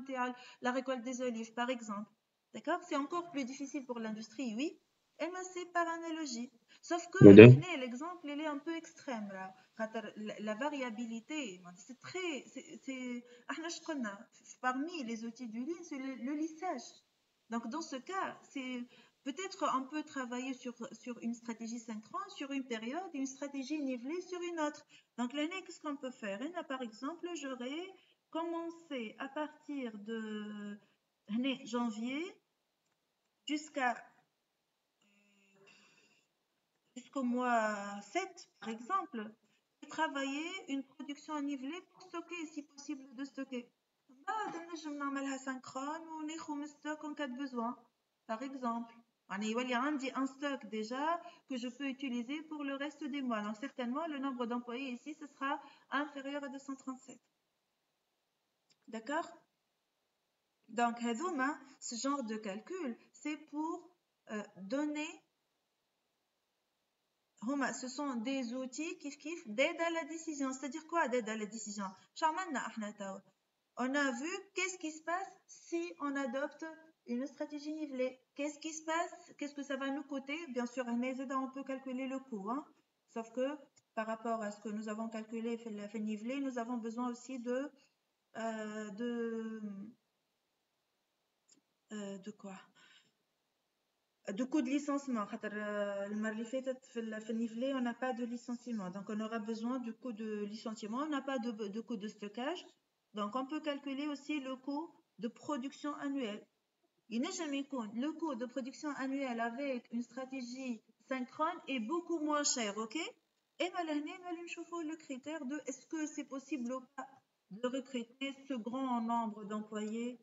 A: la récolte des olives, par exemple. D'accord? C'est encore plus difficile pour l'industrie, oui. Et mais c'est par analogie. Sauf que
F: مدام
A: l'exemple, il est un peu extrême. Là. La variabilité, c'est très. Parmi les outils du lean, c'est le lissage. Donc, dans ce cas, c'est peut-être on peut travailler sur une stratégie synchrone, sur une période, une stratégie nivelée sur une autre. Donc, l'année, qu'est-ce qu'on peut faire? Par exemple, j'aurais commencé à partir de janvier jusqu'au mois 7, par exemple, et travailler une production nivelée pour stocker, si possible, de stocker. Je vais faire synchrone ou un stock en cas de besoin, par exemple. Il y a un stock déjà que je peux utiliser pour le reste des mois. Donc, certainement, le nombre d'employés ici, ce sera inférieur à 237. D'accord? Donc, ce genre de calcul, c'est pour donner. Ce sont des outils d'aide à la décision. C'est-à-dire quoi d'aide à la décision? On a vu qu'est-ce qui se passe si on adopte une stratégie nivelée. Qu'est-ce qui se passe? Qu'est-ce que ça va nous coûter? Bien sûr, on peut calculer le coût. Hein? Sauf que par rapport à ce que nous avons calculé, fait nivelé, nous avons besoin aussi de quoi? De coût de licenciement. Le nivelé, on n'a pas de licenciement. Donc, on aura besoin du coût de licenciement. On n'a pas de coût de stockage. Donc, on peut calculer aussi le coût de production annuelle. Le coût de production annuelle avec une stratégie synchrone est beaucoup moins cher, ok? Et maintenant, nous allons le critère de est-ce que c'est possible ou pas de recruter ce grand nombre d'employés.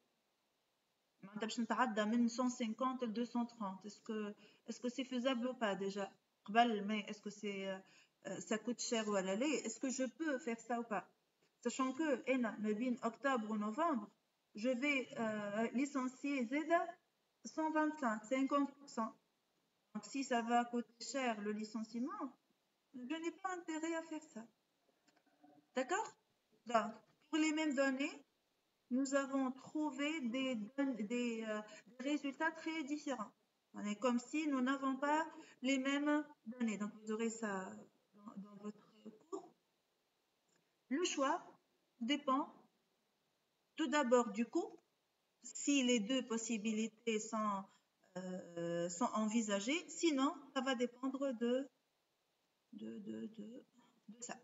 A: باش نتعدى من 150 à 230. Est-ce que c'est faisable ou pas déjà? Mais est-ce que ça coûte cher ou à est-ce que je peux faire ça ou pas? Sachant que octobre ou novembre, je vais licencier Zeda 125, 50%. Donc si ça va coûter cher le licenciement, je n'ai pas intérêt à faire ça. D'accord? Donc, pour les mêmes données, nous avons trouvé des résultats très différents. On est comme si nous n'avons pas les mêmes données. Donc, vous aurez ça dans votre cours. Le choix dépend tout d'abord du coût. Si les deux possibilités sont envisagées, sinon, ça va dépendre de ça,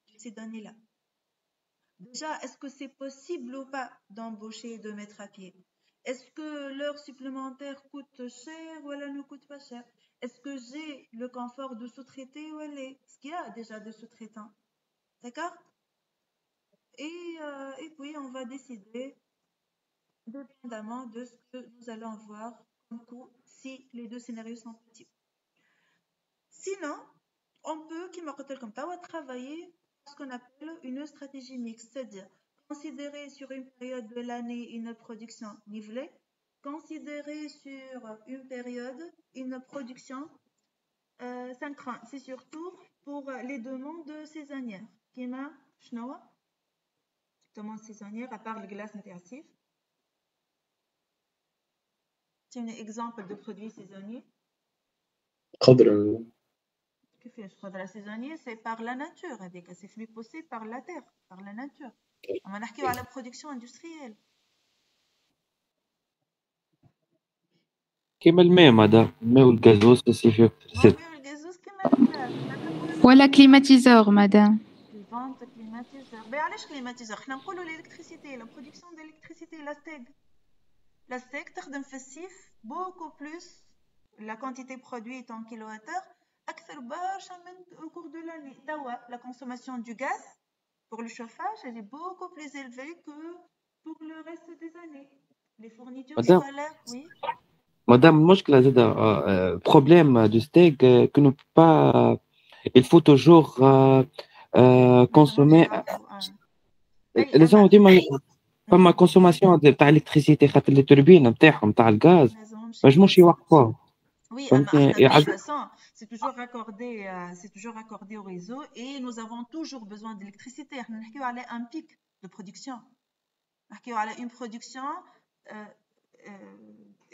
A: de ces données-là. Déjà, est-ce que c'est possible ou pas d'embaucher et de mettre à pied? Est-ce que l'heure supplémentaire coûte cher ou elle ne coûte pas cher? Est-ce que j'ai le confort de sous-traiter ou elle est? Est-ce qu'il y a déjà de sous-traitants? D'accord? Et puis, on va décider dépendamment de ce que nous allons avoir comme coût si les deux scénarios sont possibles. Sinon, on peut, comme ça, travailler ce qu'on appelle une stratégie mixte, c'est-à-dire considérer sur une période de l'année une production nivelée, considérer sur une période une production synchrone. C'est surtout pour les demandes saisonnières. Demande saisonnière à part les glaces intensifs. C'est un exemple de produit saisonnier.
F: خضرة
A: كيف الخضرة saisonnier c'est par la nature هذيك c'est flux poussé par la terre par la nature. On نحكيو على production industrielle.
D: كيما الماء مادا الماء والغازوز بس يفيق
A: الماء والغازوز كيما الغاز.
C: ولا كليماتيزور مدام.
A: الفونت كليماتيزور. بي علاش كليماتيزور؟ حنا نقولوا الالكتريسيتي لا برودكسيون دالكتريسيتي لا ستيك تخدم في الصيف beaucoup plus la quantité produite en kilowattheure أكثر برشا من au cours de l'année. توا la consommation du gaz pour le chauffage elle est beaucoup plus élevée que pour le reste des années. Les fournitures
D: Madame.
A: solaires, oui.
D: Madame, المشكلة زادة problème du steak que ne peut pas il faut toujours consommer les gens ديما فما consommation تاع électricité خاطر les turbines نتاعهم تاع الغاز ما ينجموش يوقفوها.
A: Oui,
D: فهمتني؟
A: de toute façon, c'est toujours raccordé au réseau et nous avons toujours besoin d'électricité. On a un pic de production. On a une production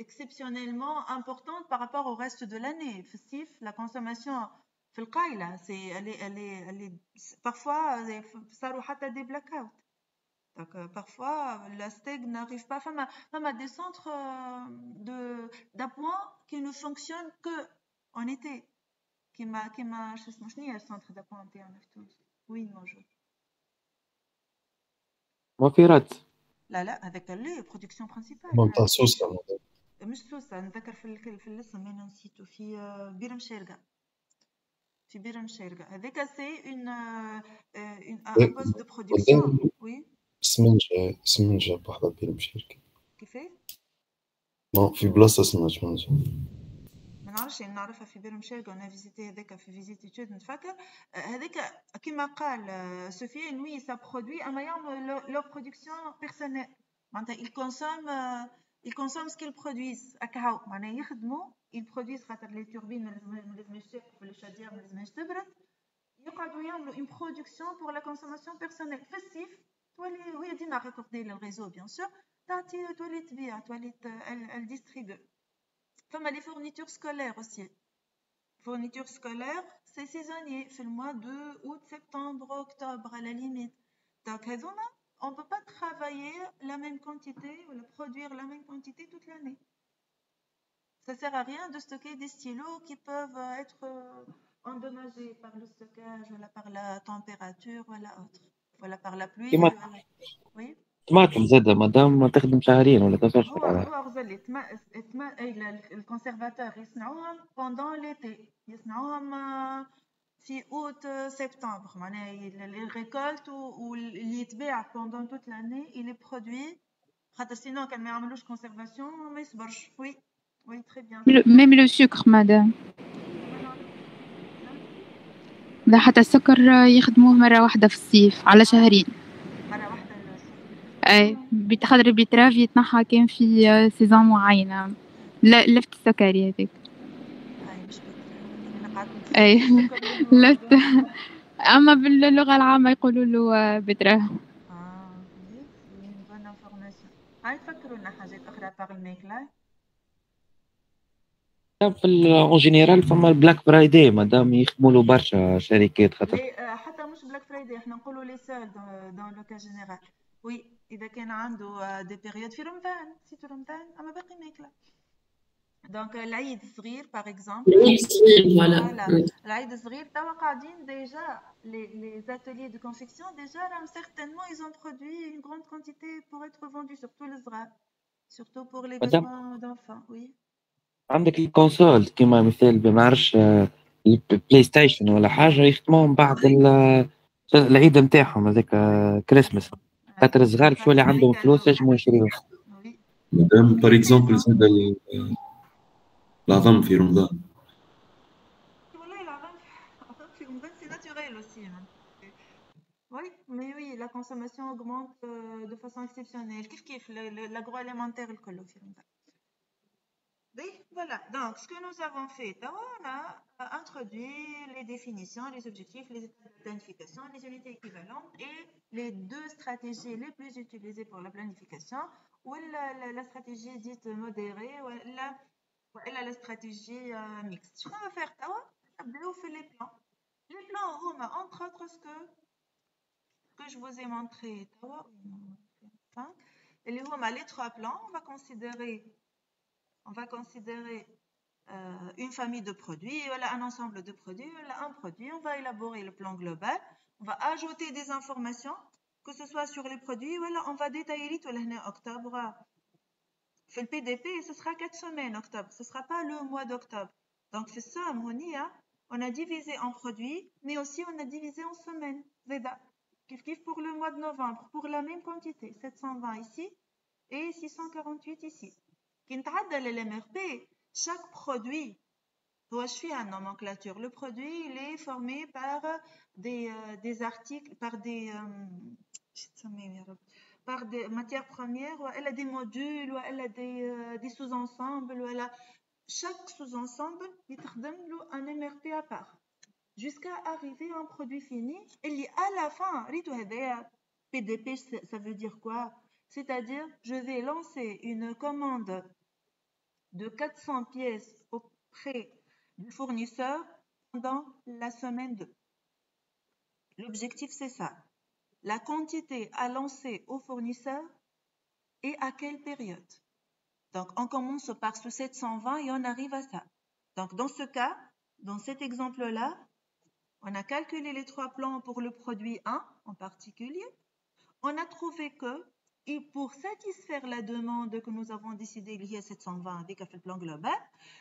A: exceptionnellement importante par rapport au reste de l'année. La consommation, elle est parfois, ça a des blackouts. Donc, parfois, la steg n'arrive pas. Enfin, des centres d'appoint qui ne fonctionnent que en été. Je sais pas, le centre d'appoint en oui, موجود.
D: موفرات.
A: لا هذاك اللي production principale.
B: منطقة سوسة.
A: مش سوسة، نذكر في الاسم انا نسيته في بير مشيرقة. في بير مشيرقة هذاك سي un poste de production. Oui.
B: سمنجة بوحدة بين مشاركة.
A: كيفاه؟
B: نو في بلاصة اسمها سمنجة.
A: ما نعرفش نعرفها في بير مشاركة وانا فيزيتي هذاك في فيزيت ايتود نتفكر هذاك كما قال سوفيا لوي سا برودوي اما يعمل لو برودكسيون بيرسونيل معناتها ils consomment ce qu'ils produisent هكا معناها يخدموا ils produisent خاطر لي توربين ما لازمش تاكل ولا الشادير ما لازمش تبرد يقعدوا يعملوا une production pour la consommation personnelle في الصيف تولي وهي ديما راكوردي للريزو بيان سور تعطي تولي تبيع تولي elle distribue. Comme les fournitures scolaires aussi. Fournitures scolaires, c'est saisonnier, c'est le mois de août, septembre, octobre à la limite. Donc, on ne peut pas travailler la même quantité ou produire la même quantité toute l'année. Ça ne sert à rien de stocker des stylos qui peuvent être endommagés par le stockage, voilà, par la température, voilà, par la pluie. Voilà. Oui.
D: طماطم زادة مادام تخدم شهرين ولا 3 أشهر على
A: هو غزل الكونسيرفاتور يصنعوهم بوندون ليتي يصنعوهم في اوت سبتمبر معناها لي ريكولت واللي يتباع بوندون توت لاني اللي برودوي خاطر سينو كان ما يعملوش كونسيرفاسيون ما يصبرش. وي تري بيان
C: ميم لو سكر مادام لا حتى السكر يخدموه مرة واحدة في الصيف على شهرين
A: مرة واحدة
C: اي بتخدر البيتراف يتنحى كان في سيزون معينة لفت السكري هذيك اي لفت اما باللغة العامة يقولوا له بتراف.
A: بون انفورماسيون. هاي تفكرونا حاجات اخرى باغ الماكلة
D: في اون جينيرال فما البلاك فرايداي مادام يخدموا له برشا شركات خاطر
A: حتى مش بلاك فرايداي احنا نقولوا لي سول دون لو كا جينيرال. وي اذا كان عنده دي بيريود في رمضان سيتو رمضان اما باقي ماكله دونك العيد الصغير باغ اكزومبل العيد الصغير توا قاعدين ديجا les ateliers de confection déjà certainement ils ont produit une grande quantité pour être vendu surtout le صغار surtout pour les besoins d'enfants. oui
D: عندك الكونسول كيما مثال ما نعرفش البلاي ستيشن ولا حاجه يخدموهم بعد العيد نتاعهم هذاك كريسماس خاطر الصغار شو اللي عندهم فلوس ينجموا يشريوه.
B: مادام بار اكزومبل زاد العظم في رمضان.
A: والله العظم في رمضان سي ناتوريل اوسي. Oui, mais oui, la consommation augmente de façon exceptionnelle. Qu'est-ce l'agroalimentaire le collo في رمضان. Voilà, donc ce que nous avons fait, on a introduit les définitions, les objectifs, les étapes de planification, les unités équivalentes et les deux stratégies les plus utilisées pour la planification, ou la stratégie dite modérée, ou la stratégie mixte. Ce qu'on va faire, on fait les plans. Les plans, entre autres, ce que je vous ai montré, les trois plans, on va considérer une famille de produits, voilà un ensemble de produits, voilà un produit, on va élaborer le plan global, on va ajouter des informations, que ce soit sur les produits, voilà on va détailler octobre. Fait le PDP, ce sera 4 semaines octobre, ce ne sera pas le mois d'octobre. Donc c'est ça, on a divisé en produits, mais aussi on a divisé en semaines. Kif pour le mois de novembre, pour la même quantité, 720 ici et 648 ici. Qui نتعدى l'MRP, chaque produit doit suivre une nomenclature. Le produit, il est formé par des articles, par des matières premières, ou elle a des modules, ou elle a des sous-ensembles, ou elle a chaque sous-ensemble, il donne un MRP à part, jusqu'à arriver à un produit fini. Et à la fin, PDP, ça veut dire quoi? C'est-à-dire, je vais lancer une commande de 400 pièces auprès du fournisseur pendant la semaine 2. L'objectif, c'est ça. La quantité à lancer au fournisseur et à quelle période. Donc, on commence par ce 720 et on arrive à ça. Donc, dans ce cas, dans cet exemple-là, on a calculé les 3 plans pour le produit 1 en particulier. On a trouvé que, et pour satisfaire la demande que nous avons décidé liée à 720 avec le plan global,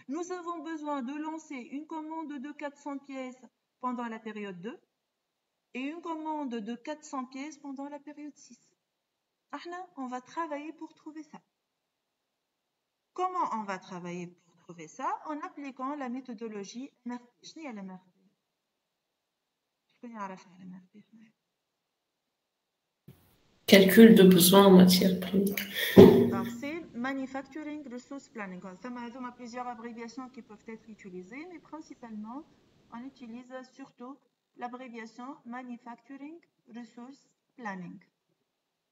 A: nous avons besoin de lancer une commande de 400 pièces pendant la période 2 et une commande de 400 pièces pendant la période 6. On va travailler pour trouver ça. Comment on va travailler pour trouver ça? En appliquant la méthodologie MRP. Je n'ai pas MRP. Je connais pas la MRP.
E: Calcul de besoins en matière première.
A: Donc, c'est Manufacturing Resource Planning. Ça m'a plusieurs abréviations qui peuvent être utilisées, mais principalement, on utilise surtout l'abréviation Manufacturing Resource Planning.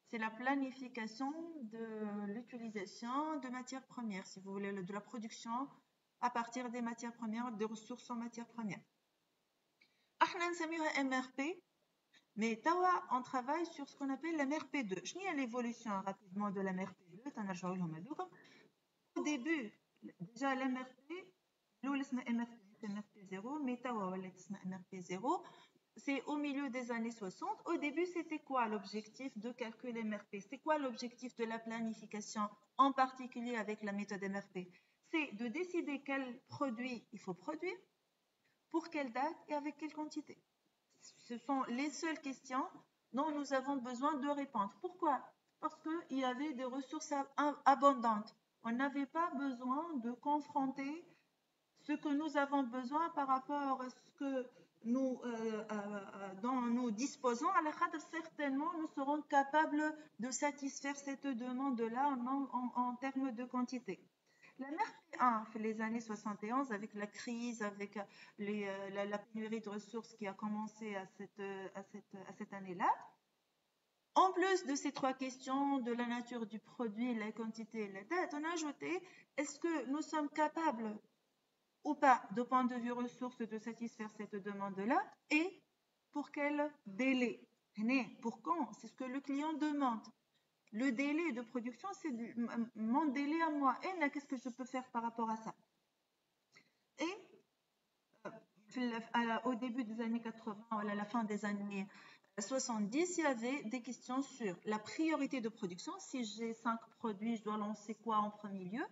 A: C'est la planification de l'utilisation de matières premières, si vous voulez, de la production à partir des matières premières, des ressources en matières premières. On MRP, mais on travaille sur ce qu'on appelle la MRP2. Je n'ai l'évolution rapidement de la MRP2. Au début, déjà l'MRP, MRP0, mais MRP0. C'est au milieu des années 60. Au début, c'était quoi l'objectif de calcul MRP? C'est quoi l'objectif de la planification, en particulier avec la méthode MRP? C'est de décider quel produit il faut produire, pour quelle date et avec quelle quantité. Ce sont les seules questions dont nous avons besoin de répondre. Pourquoi? Parce qu'il y avait des ressources abondantes. On n'avait pas besoin de confronter ce que nous avons besoin par rapport à ce que nous, dont nous disposons. Certainement, nous serons capables de satisfaire cette demande-là en termes de quantité. La MRP1, les années 71, avec la crise, avec la pénurie de ressources qui a commencé à cette année-là, en plus de ces 3 questions de la nature du produit, la quantité et la date, on a ajouté, est-ce que nous sommes capables ou pas, de point de vue ressources, de satisfaire cette demande-là, et pour quel délai? Pour quand? C'est ce que le client demande. Le délai de production, c'est mon délai à moi. Et qu'est-ce que je peux faire par rapport à ça? Et au début des années 80, à la fin des années 70, il y avait des questions sur la priorité de production. Si j'ai 5 produits, je dois lancer quoi en premier lieu?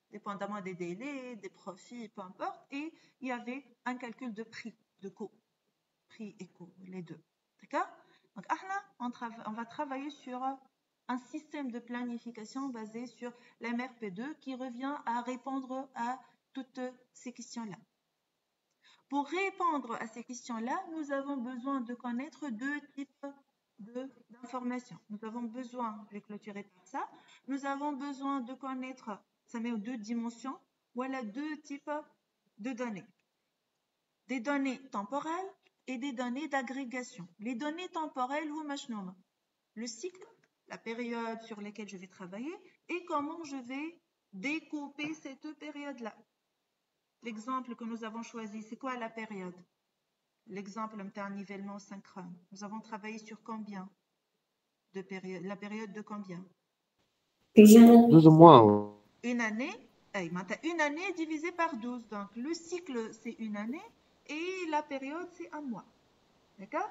A: Dépendamment des délais, des profits, peu importe. Et il y avait un calcul de prix, de coût. Prix et coût, les deux. D'accord? Donc, on va travailler sur un système de planification basé sur l'MRP2 qui revient à répondre à toutes ces questions-là. Pour répondre à ces questions-là, nous avons besoin de connaître 2 types d'informations. Nous avons besoin, je vais clôturer par ça, nous avons besoin de connaître, ça met aux 2 dimensions, voilà 2 types de données. Des données temporelles et des données d'agrégation. Les données temporelles, le cycle, la période sur laquelle je vais travailler et comment je vais découper cette période-là. L'exemple que nous avons choisi, c'est quoi la période? L'exemple d'un nivellement synchrone. Nous avons travaillé sur combien de périodes? La période de combien?
D: 12 mois.
A: Une année. Une année divisée par 12. Donc, le cycle, c'est une année et la période, c'est un mois. D'accord?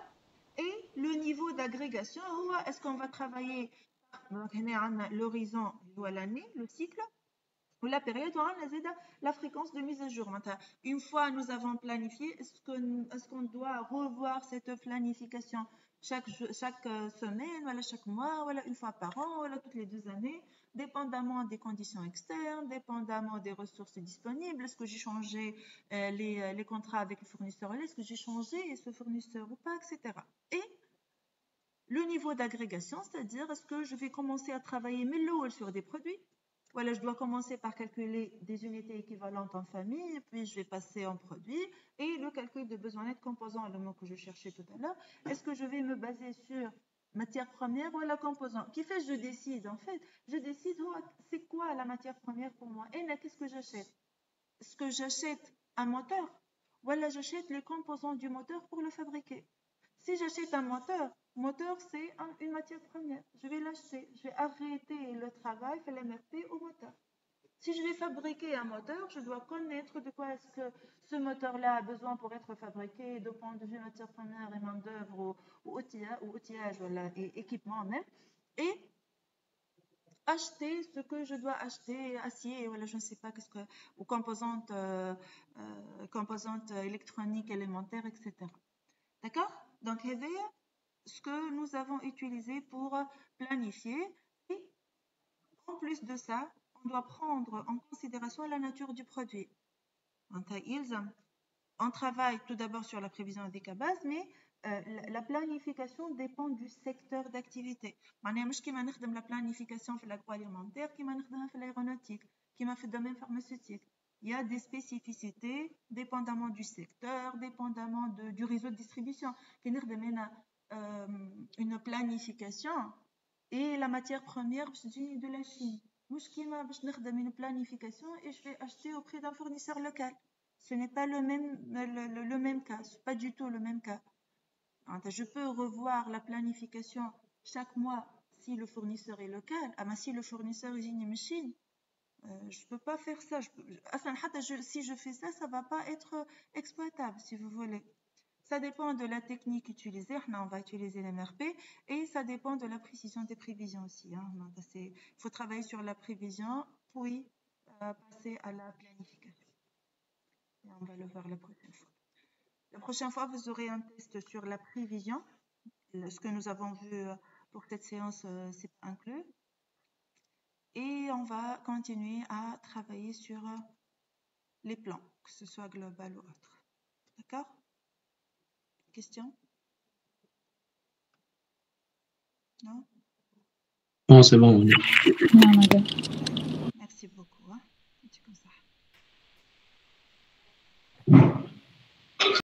A: Et le niveau d'agrégation, est-ce qu'on va travailler l'horizon ou l'année, le cycle, ou la période, la fréquence de mise à jour. Une fois nous avons planifié, est-ce qu'on doit revoir cette planification chaque semaine, voilà, chaque mois, voilà, une fois par an, voilà, toutes les 2 années, dépendamment des conditions externes, dépendamment des ressources disponibles. Est-ce que j'ai changé les contrats avec le fournisseur, est-ce que j'ai changé ce fournisseur ou pas, etc. Et le niveau d'agrégation, c'est-à-dire est-ce que je vais commencer à travailler sur des produits. Voilà, je dois commencer par calculer des unités équivalentes en famille, puis je vais passer en produits, et le calcul de besoins nets composants, le mot que je cherchais tout à l'heure, est-ce que je vais me baser sur matière première ou la composante? Qui fait je décide, en fait, je décide c'est quoi la matière première pour moi, et là, qu'est-ce que j'achète? Est-ce que j'achète un moteur? Voilà, j'achète les composants du moteur pour le fabriquer. Si j'achète un moteur c'est une matière première. Je vais l'acheter. Je vais arrêter le travail, faire l'MRP au moteur. Si je vais fabriquer un moteur, je dois connaître de quoi est-ce que ce moteur-là a besoin pour être fabriqué, de point de vue matière première et main d'œuvre ou outillage voilà, et équipement même. Et acheter ce que je dois acheter, acier, voilà, je ne sais pas qu'est-ce que, ou composantes électroniques, élémentaires, etc. D'accord? Donc, ce que nous avons utilisé pour planifier. Et en plus de ça, on doit prendre en considération la nature du produit. On travaille tout d'abord sur la prévision des cas bases, mais la planification dépend du secteur d'activité. مش كيما نخدم la planification في l'agroalimentaire كيما نخدمها في l'aéronautique كيما في le domaine pharmaceutique. Il y a des spécificités dépendamment du secteur, dépendamment du réseau de distribution. Qui نخدم une planification et la matière première de la Chine. مش كيما باش نخدم une planification et je vais acheter auprès d'un fournisseur local. Ce n'est pas le même cas, ce n'est pas du tout le même cas. Je peux revoir la planification chaque mois si le fournisseur est local. Si le fournisseur est une machine, je ne peux pas faire ça. Si je fais ça, ça ne va pas être exploitable, si vous voulez. Ça dépend de la technique utilisée. On va utiliser l'MRP et ça dépend de la précision des prévisions aussi. Il faut travailler sur la prévision, puis passer à la planification. Et on va le voir la prochaine fois. La prochaine fois, vous aurez un test sur la prévision. Ce que nous avons vu pour cette séance, c'est pas inclus. Et on va continuer à travailler sur les plans, que ce soit global ou autre. D'accord? Question? Non?
F: Non, c'est bon.
C: Non, madame.